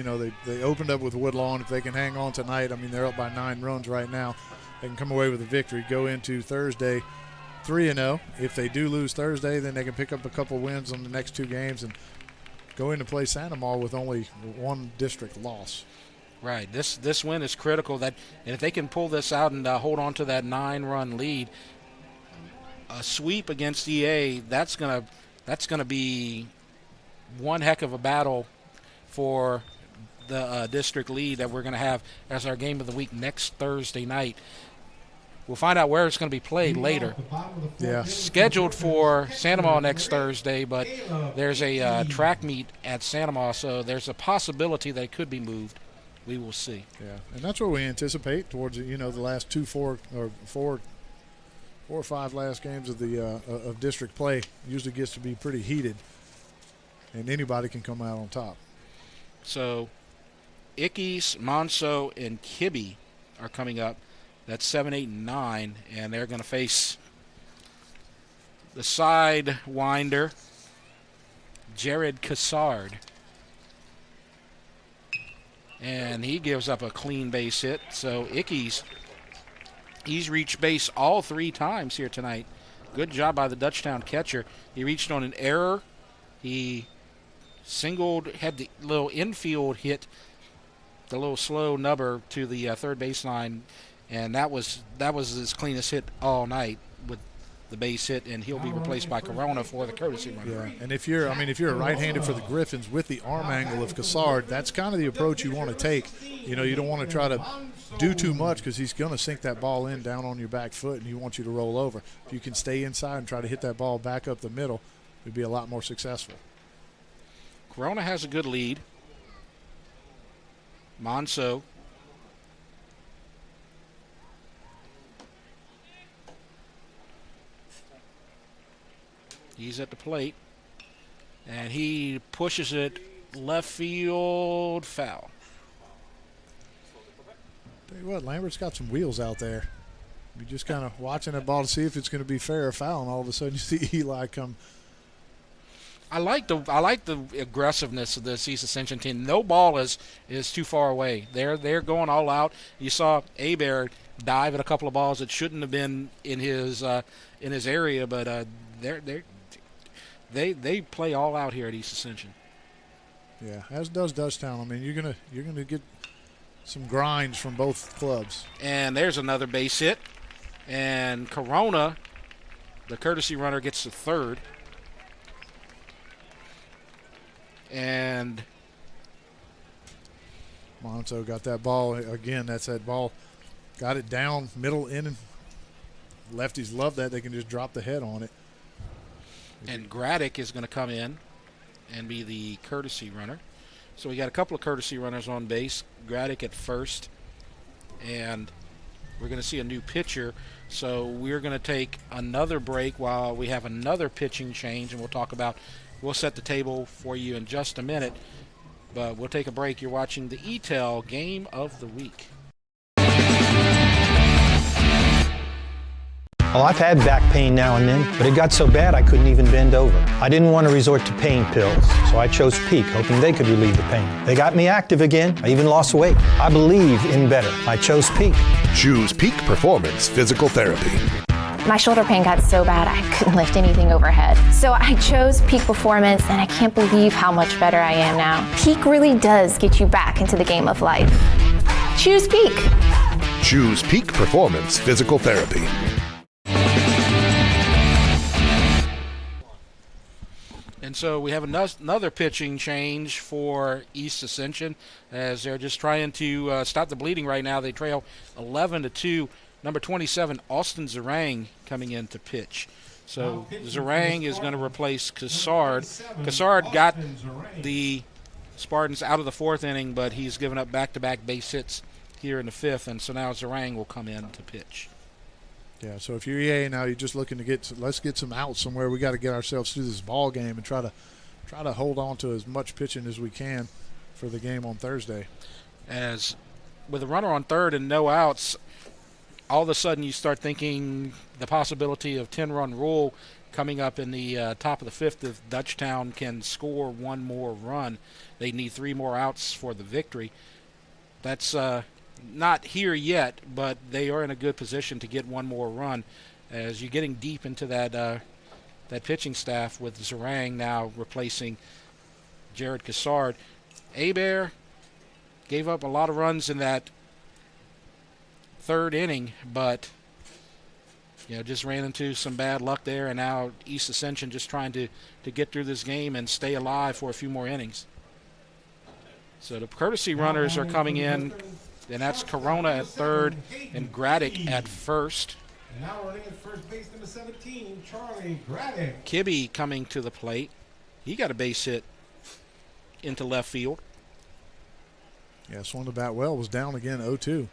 they opened up with Woodlawn. If they can hang on tonight, I mean, they're up by 9 runs right now. They can come away with a victory, go into Thursday 3-0. If they do lose Thursday, then they can pick up a couple wins on the next 2 games and go in to play Santa Maria with only 1 district loss. Right. This win is critical. And if they can pull this out and hold on to that 9-run lead, a sweep against EA, that's gonna be one heck of a battle for the district lead that we're going to have as our game of the week next Thursday night. We'll find out where it's going to be played later. Yeah. Scheduled for Santa Maria next Thursday, but there's a track meet at Santa Maria, so there's a possibility that it could be moved. We will see. Yeah, and that's what we anticipate towards the last 4 or 5 last games of the of district play. Usually gets to be pretty heated, and anybody can come out on top. So Ickes, Monso, and Kibbe are coming up. That's 7, 8, and 9, and they're going to face the sidewinder, Jared Cassard. And he gives up a clean base hit. So Ickes, he's reached base all 3 times here tonight. Good job by the Dutchtown catcher. He reached on an error. He had the little infield hit, the little slow nubber to the third baseline, and that was his cleanest hit all night with the base hit, and he'll be replaced by Corona for the courtesy runner. Yeah, and if you're a right-handed for the Griffins with the arm angle of Cassard, that's kind of the approach you want to take. You don't want to try to do too much because he's going to sink that ball in down on your back foot, and he wants you to roll over. If you can stay inside and try to hit that ball back up the middle, you'll be a lot more successful. Corona has a good lead. Monso. He's at the plate, and he pushes it left field, foul. Tell you what, Lambert's got some wheels out there. You're just kind of watching that ball to see if it's going to be fair or foul, and all of a sudden you see Eli come. I like the aggressiveness of this East Ascension team. No ball is too far away. They're going all out. You saw Abair dive at a couple of balls that shouldn't have been in his area, but they play all out here at East Ascension. Yeah, as does Dutchtown. I mean, you're gonna get some grinds from both clubs. And there's another base hit, and Corona, the courtesy runner, gets the third. And Monso got that ball again. That's that ball. Got it down middle in. Lefties love that. They can just drop the head on it. And Graddick is going to come in and be the courtesy runner. So we got a couple of courtesy runners on base. Graddick at first. And we're going to see a new pitcher. So we're going to take another break while we have another pitching change. And we'll set the table for you in just a minute. But we'll take a break. You're watching the EATEL Game of the Week. Well, I've had back pain now and then, but it got so bad I couldn't even bend over. I didn't want to resort to pain pills, so I chose Peak, hoping they could relieve the pain. They got me active again. I even lost weight. I believe in better. I chose Peak. Choose Peak Performance Physical Therapy. My shoulder pain got so bad I couldn't lift anything overhead. So I chose Peak Performance, and I can't believe how much better I am now. Peak really does get you back into the game of life. Choose Peak. Choose Peak Performance Physical Therapy. And so we have another pitching change for East Ascension as they're just trying to stop the bleeding right now. They trail 11-2. Number 27, Austin Zarang, coming in to pitch. So Zarang is going to replace Cassard. Cassard got the Spartans out of the 4th inning, but he's given up back-to-back base hits here in the 5th, and so now Zarang will come in to pitch. Yeah, so if you're EA now, you're just looking to let's get some outs somewhere. We got to get ourselves through this ball game and try to hold on to as much pitching as we can for the game on Thursday. As with a runner on third and no outs, all of a sudden you start thinking the possibility of 10-run rule coming up in the top of the fifth. If Dutchtown can score one more run, they need 3 more outs for the victory. That's not here yet, but they are in a good position to get one more run as you're getting deep into that pitching staff with Zarang now replacing Jared Cassard. Hebert gave up a lot of runs in that third inning, but just ran into some bad luck there, and now East Ascension just trying to get through this game and stay alive for a few more innings. So the courtesy runners are coming in, and that's Corona at third and Graddick at first. And now running at first base, number 17, Charlie Graddick. Kibbe coming to the plate. He got a base hit into left field. Yeah, swung the bat well, was down again 0-2.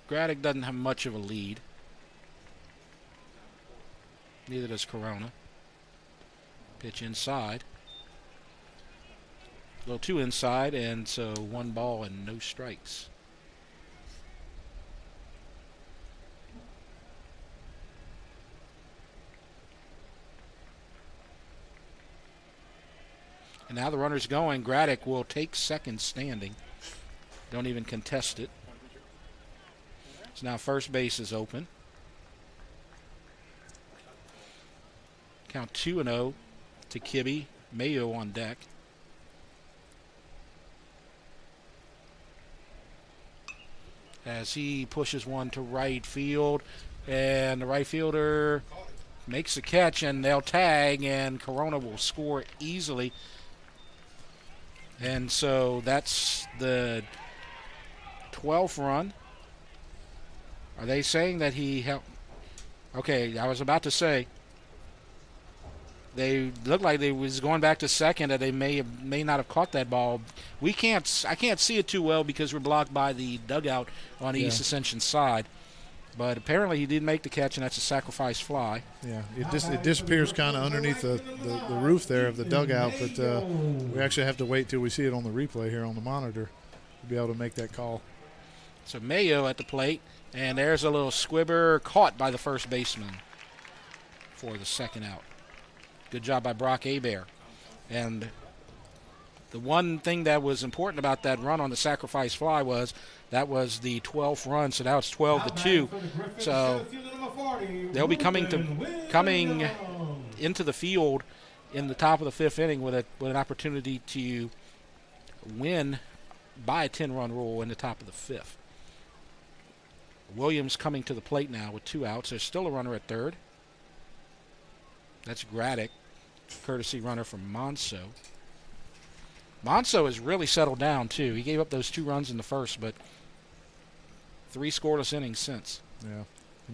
Graddick doesn't have much of a lead. Neither does Corona. Pitch inside. A little too inside, and so 1 ball and no strikes. And now the runner's going. Graddick will take second standing. Don't even contest it. So now first base is open. Count 2-0 to Kibbe. Mayo on deck. As he pushes one to right field, and the right fielder makes a catch, and they'll tag, and Corona will score easily. And so that's the 12th run. Are they saying that he helped? Okay, I was about to say they looked like they was going back to second, and they may not have caught that ball. I can't see it too well because we're blocked by the dugout on the East Ascension side. But apparently he did make the catch, and that's a sacrifice fly. Yeah, it disappears kind of underneath the roof there of the dugout, but we actually have to wait till we see it on the replay here on the monitor to be able to make that call. So Mayo at the plate, and there's a little squibber caught by the first baseman for the second out. Good job by Brock Hebert. And the one thing that was important about that run on the sacrifice fly was that was the 12th run, so now it's 12-2. So they'll be coming into the field in the top of the fifth inning with an opportunity to win by a 10-run rule in the top of the fifth. Williams coming to the plate now with 2 outs. There's still a runner at third. That's Graddick, courtesy runner from Monso. Monso has really settled down, too. He gave up those 2 runs in the first, but 3 scoreless innings since. Yeah.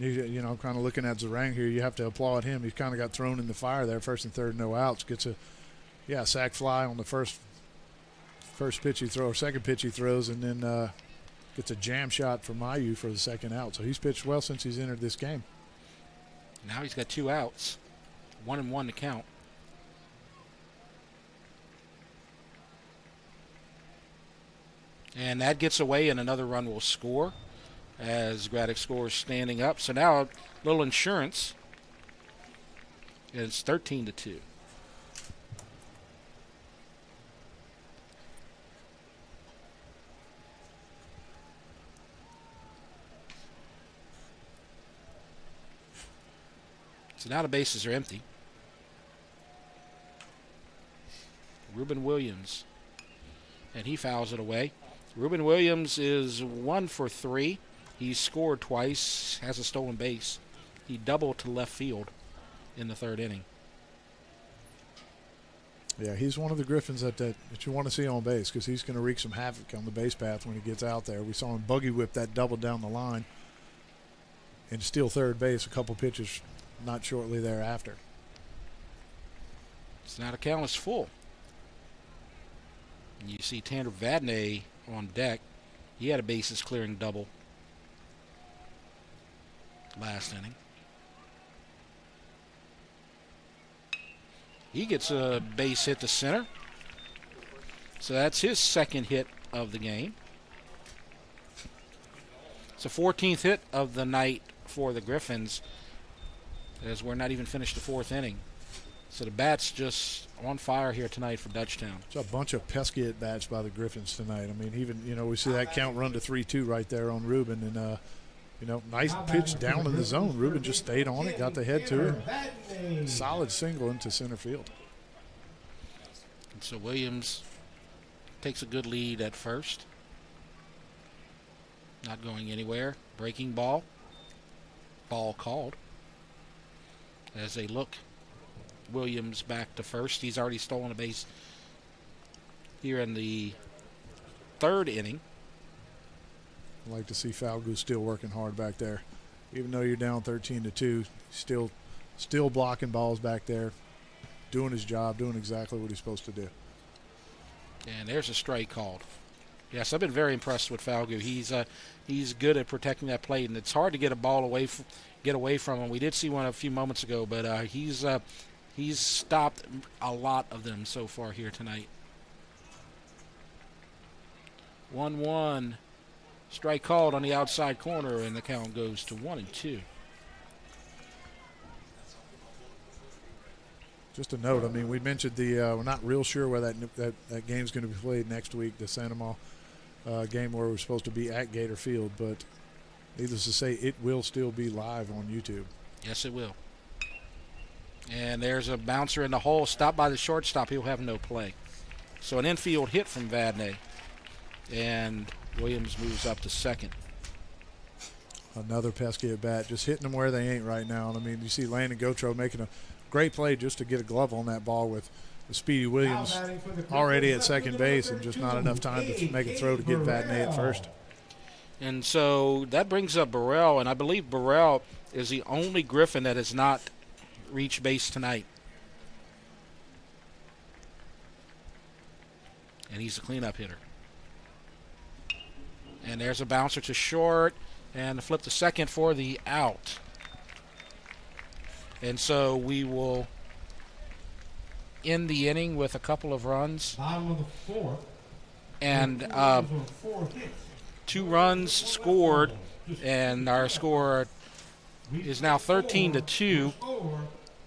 And I'm kind of looking at Zarang here. You have to applaud him. He's kind of got thrown in the fire there, first and third, no outs. Gets a sac fly on the first pitch he throws, second pitch he throws, and then gets a jam shot from Mayu for the second out. So he's pitched well since he's entered this game. Now he's got 2 outs, 1-1 to count. And that gets away, and another run will score as Graddick scores standing up. So now a little insurance. And it's 13-2. So now the bases are empty. Ruben Williams. And he fouls it away. Ruben Williams is 1 for 3. He's scored twice, has a stolen base. He doubled to left field in the third inning. Yeah, he's one of the Griffins that you want to see on base because he's going to wreak some havoc on the base path when he gets out there. We saw him buggy whip that double down the line and steal third base a couple pitches not shortly thereafter. So now the count is full. And you see Tanner Vadnais on deck. He had a bases clearing double last inning. He gets a base hit to center. So that's his second hit of the game. It's the 14th hit of the night for the Griffins, as we're not even finished the fourth inning. So the bats just on fire here tonight for Dutchtown. It's a bunch of pesky at bats by the Griffins tonight. I mean, even, we see that count run to 3-2 right there on Ruben. And, nice pitch down in the zone. Ruben just stayed on it, got the head to it. Solid single into center field. And so Williams takes a good lead at first. Not going anywhere. Breaking ball. Ball called. As they look Williams back to first. He's already stolen a base here in the third inning. I like to see Falgout still working hard back there. Even though you're down 13-2, still blocking balls back there, doing his job, doing exactly what he's supposed to do. And there's a strike called. Yes, I've been very impressed with Falgout. He's good at protecting that plate, and it's hard to get a ball get away from him. We did see one a few moments ago, but he's stopped a lot of them so far here tonight. 1-1. Strike called on the outside corner, and the count goes to 1-2. Just a note, I mean, we mentioned we're not real sure where that game's going to be played next week, the Santa Ma game where we're supposed to be at Gator Field, but needless to say, it will still be live on YouTube. Yes, it will. And there's a bouncer in the hole, stopped by the shortstop. He'll have no play. So an infield hit from Vadnais, and Williams moves up to second. Another pesky at bat, just hitting them where they ain't right now. And I mean, you see Landon Gautreaux making a great play just to get a glove on that ball with Speedy Williams already at second base, and just not enough time to make a throw to get Vadnais at first. And so that brings up Burrell, and I believe Burrell is the only Griffin that has not reached base tonight. And he's the cleanup hitter. And there's a bouncer to short, and flip to second for the out. And so we will end the inning with a couple of runs. Bottom of the fourth. And 2 runs scored, and our score is now 13-2.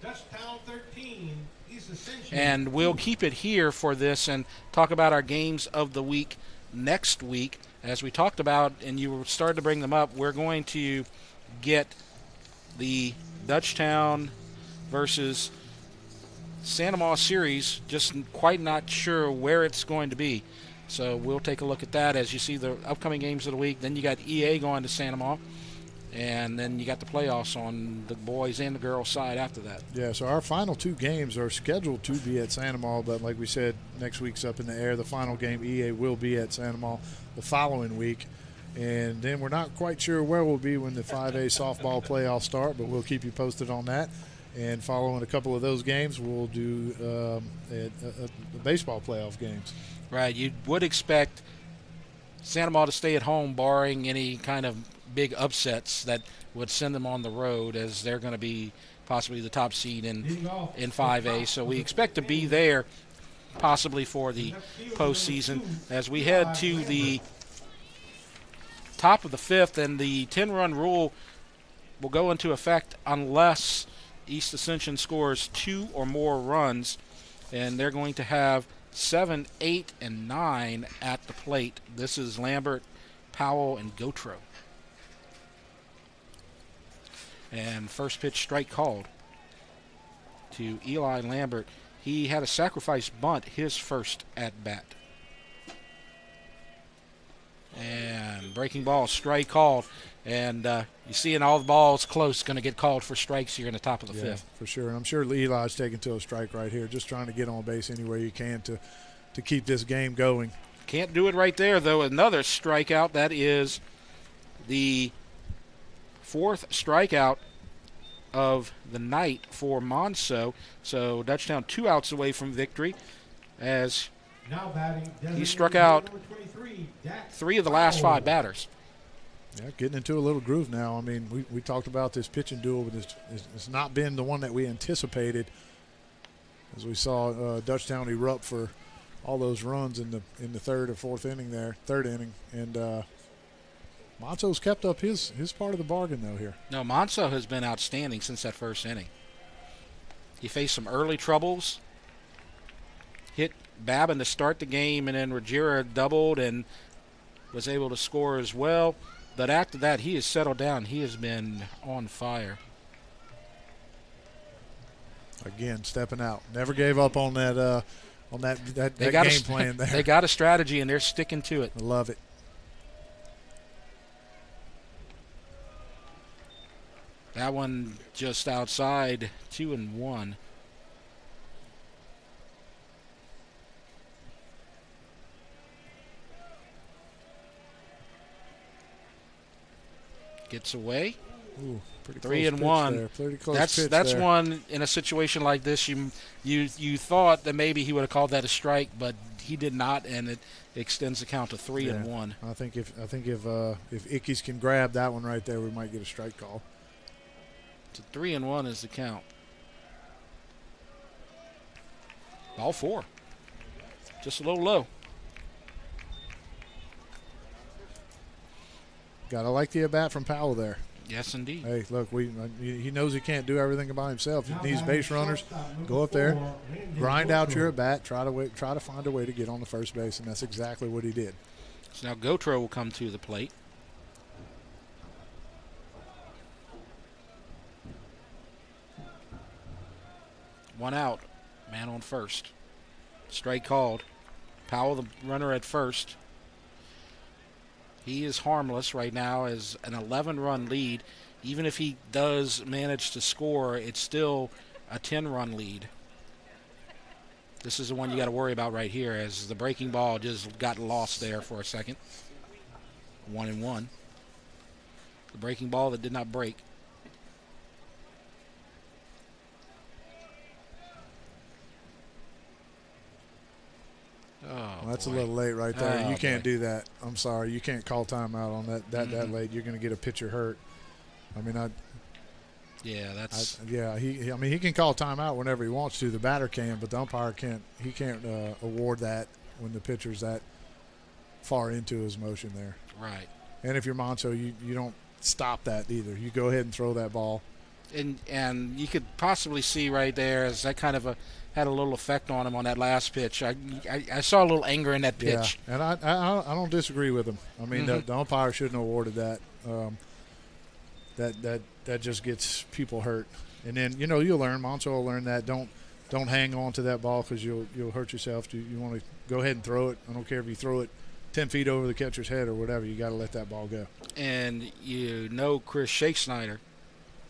Dutchtown 13, East Ascension. And we'll keep it here for this and talk about our games of the week next week. As we talked about, and you started to bring them up, we're going to get the Dutchtown versus Santa Ma series, just quite not sure where it's going to be. So we'll take a look at that as you see the upcoming games of the week. Then you got EA going to Santa Ma, and then you got the playoffs on the boys and the girls side after that. Yeah, so our final 2 games are scheduled to be at Santa Ma, but like we said, next week's up in the air. The final game, EA, will be at Santa Ma the following week. And then we're not quite sure where we'll be when the 5A softball playoffs start, but we'll keep you posted on that. And following a couple of those games, we'll do the baseball playoff games. Right. You would expect Santa Ma to stay at home, barring any kind of big upsets that would send them on the road, as they're going to be possibly the top seed in 5A. So we expect to be there possibly for the postseason as we head to the top of the 5th, and the 10-run rule will go into effect unless East Ascension scores 2 or more runs, and they're going to have 7, 8, and 9 at the plate. This is Lambert, Powell, and Gautreaux. And first pitch strike called to Eli Lambert. He had a sacrifice bunt his first at bat. And breaking ball, strike called. And you see in all the balls close, going to get called for strikes here in the top of the 5th. For sure. And I'm sure Eli's taking to a strike right here, just trying to get on base any way you can to keep this game going. Can't do it right there, though. Another strikeout. That is the 4th strikeout of the night for Monso. So Dutchtown 2 outs away from victory, as now batting, he struck out 3 of the last 5 batters. Yeah, getting into a little groove now. I mean, we talked about this pitching duel, but it's not been the one that we anticipated. As we saw Dutchtown erupt for all those runs in the third inning, and Monso's kept up his part of the bargain though here. No, Monso has been outstanding since that first inning. He faced some early troubles, hit Babin to start the game, and then Ruggiero doubled and was able to score as well. But after that, he has settled down. He has been on fire. Again, stepping out. Never gave up on that game plan there. They got a strategy, and they're sticking to it. I love it. That one just outside, 2-1. Gets away. Ooh, pretty 3-1. Pretty close That's there. one in a situation like this. You thought that maybe he would have called that a strike, but he did not, and it extends the count to 3-1. I think if Ickes can grab that one right there, we might get a strike call. So 3-1 is the count. Ball 4. Just a little low. Gotta like the at-bat from Powell there. Yes, indeed. Hey, look, he knows he can't do everything by himself. He needs base runners. Go up there, grind out your at-bat, try to find a way to get on the first base, and that's exactly what he did. So now Gautreaux will come to the plate. One out, man on first. Strike called. Powell, the runner at first. He is harmless right now as an 11-run lead. Even if he does manage to score, it's still a 10-run lead. This is the one you got to worry about right here, as the breaking ball just got lost there for a second. 1-1. The breaking ball that did not break. Well, that's a little late right there. You can't do that. I'm sorry. You can't call timeout on that late. You're going to get a pitcher hurt. I mean, he can call timeout whenever he wants to. The batter can, but the umpire can't. He can't award that when the pitcher's that far into his motion there. Right. And if you're Monso, you don't stop that either. You go ahead and throw that ball. And you could possibly see right there as that kind of had a little effect on him on that last pitch. I saw a little anger in that pitch. Yeah, and I don't disagree with him. I mean, the umpire shouldn't have awarded that. That just gets people hurt. And then you'll learn. Monso will learn that. Don't hang on to that ball because you'll hurt yourself. You want to go ahead and throw it. I don't care if you throw it 10 feet over the catcher's head or whatever. You got to let that ball go. And Chris Shake Snyder,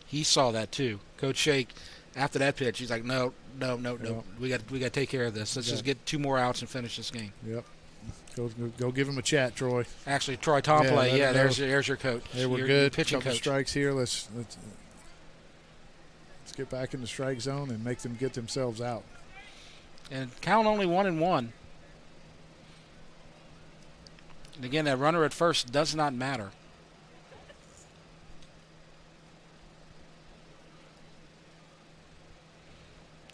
he saw that too. Coach Shake, after that pitch, he's like, no. We got to take care of this. Let's just get 2 more outs and finish this game. Yep. Go give him a chat, Troy. Actually, Troy Tomplay. Yeah, there's your coach. Hey, we're your good. Pitching Couple coach. Strikes here. Let's get back in the strike zone and make them get themselves out. And count only 1-1. And again, that runner at first does not matter.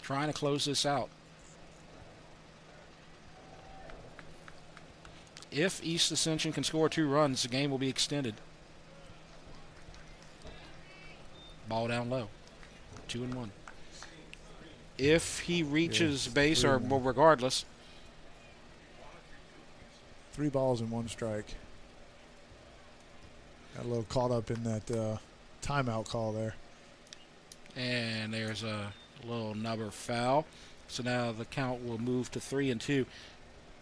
Trying to close this out. If East Ascension can score 2 runs, the game will be extended. Ball down low. 2-1. If he reaches base, or well, regardless. 3 balls and 1 strike. Got a little caught up in that timeout call there. And there's a little nubber foul. So now the count will move to 3-2.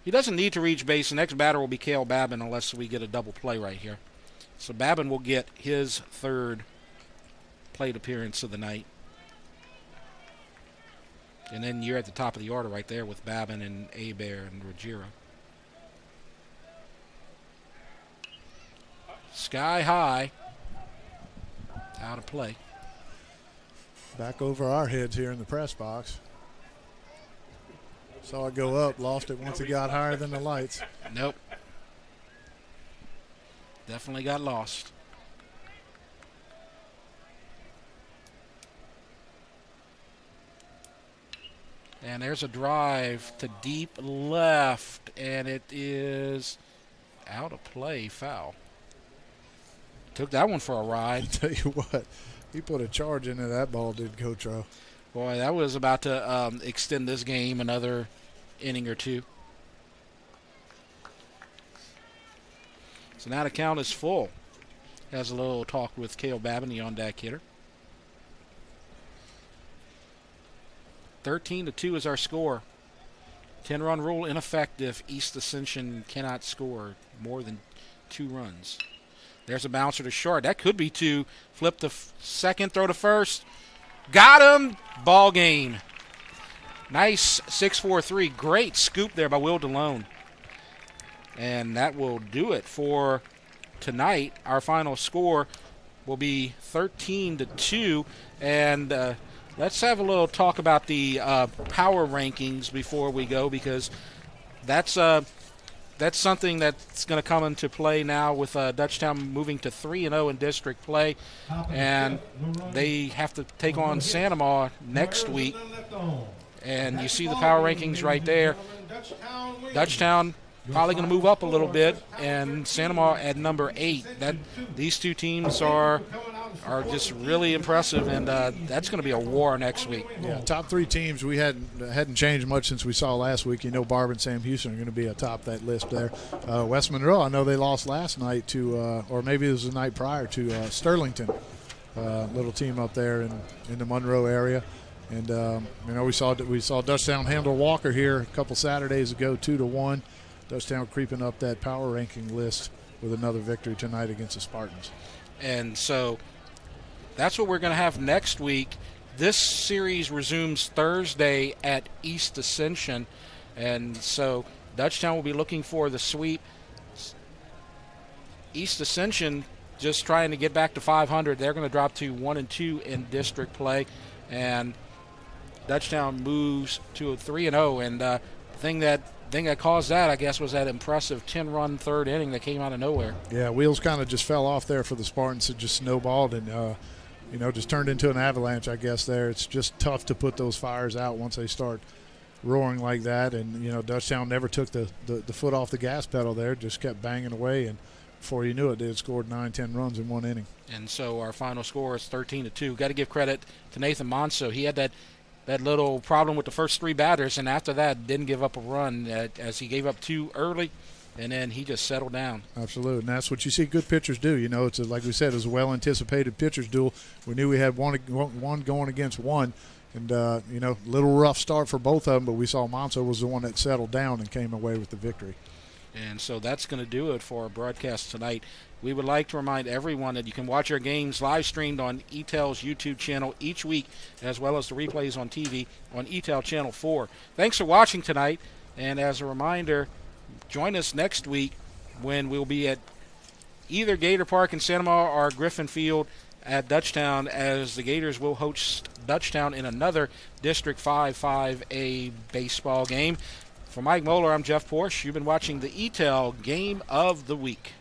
He doesn't need to reach base. The next batter will be Cale Babin unless we get a double play right here. So Babin will get his 3rd plate appearance of the night. And then you're at the top of the order right there with Babin and Abear and Ruggiero. Sky high. Out of play. Back over our heads here in the press box. Saw it go up, lost it once it got higher than the lights. Nope. Definitely got lost. And there's a drive to deep left, and it is out of play, foul. Took that one for a ride. I tell you what, he put a charge into that ball, did Gotro. Boy, that was about to extend this game another inning or two. So now the count is full. Has a little talk with Cale Babin, the on-deck hitter. 13-2 is our score. 10-run rule in effect if East Ascension cannot score more than 2 runs. There's a bouncer to short. That could be 2. Flip to second, throw to first. Got him. Ball game. Nice 6-4-3. Great scoop there by Will DeLone. And that will do it for tonight. Our final score will be 13-2. And let's have a little talk about the power rankings before we go, because that's something that's going to come into play now with Dutchtown moving to 3-0 in district play, and they have to take on Sanoma next week. And you see the power rankings right there. Dutchtown probably going to move up a little bit, and Sanoma at number 8. These two teams are just really impressive, and that's going to be a war next week. Yeah, top 3 teams. We hadn't changed much since we saw last week. You know, Barb and Sam Houston are going to be atop that list there. West Monroe, I know they lost last night to, or maybe it was the night prior to Sterlington, little team up there in the Monroe area. And you know, we saw Dutchtown handle Walker here a couple Saturdays ago, 2-1. Dutchtown creeping up that power ranking list with another victory tonight against the Spartans. And so that's what we're going to have next week. This series resumes Thursday at East Ascension. And so Dutchtown will be looking for the sweep. East Ascension just trying to get back to 500. They're going to drop to 1-2 in district play. And Dutchtown moves to a 3-0. And the thing that caused that, I guess, was that impressive 10-run third inning that came out of nowhere. Yeah, wheels kind of just fell off there for the Spartans. It just snowballed and, you know, just turned into an avalanche, I guess, there. It's just tough to put those fires out once they start roaring like that. And, you know, Dutchtown never took the foot off the gas pedal there, just kept banging away. And before you knew it, they had scored 9-10 runs in 1 inning. And so our final score is 13-2. Got to give credit to Nathan Monso. He had that little problem with the first 3 batters, and after that didn't give up a run as he gave up 2 early, and then he just settled down. Absolutely, and that's what you see good pitchers do. You know, it's like we said, it was a well-anticipated pitchers duel. We knew we had one going against one, and, you know, little rough start for both of them, but we saw Monso was the one that settled down and came away with the victory. And so that's going to do it for our broadcast tonight. We would like to remind everyone that you can watch our games live streamed on EATEL's YouTube channel each week, as well as the replays on TV on EATEL Channel 4. Thanks for watching tonight, and as a reminder, join us next week when we'll be at either Gator Park in Sanoma or Griffin Field at Dutchtown, as the Gators will host Dutchtown in another District 5 5A baseball game. For Mike Moeller, I'm Jeff Porsche. You've been watching the EATEL Game of the Week.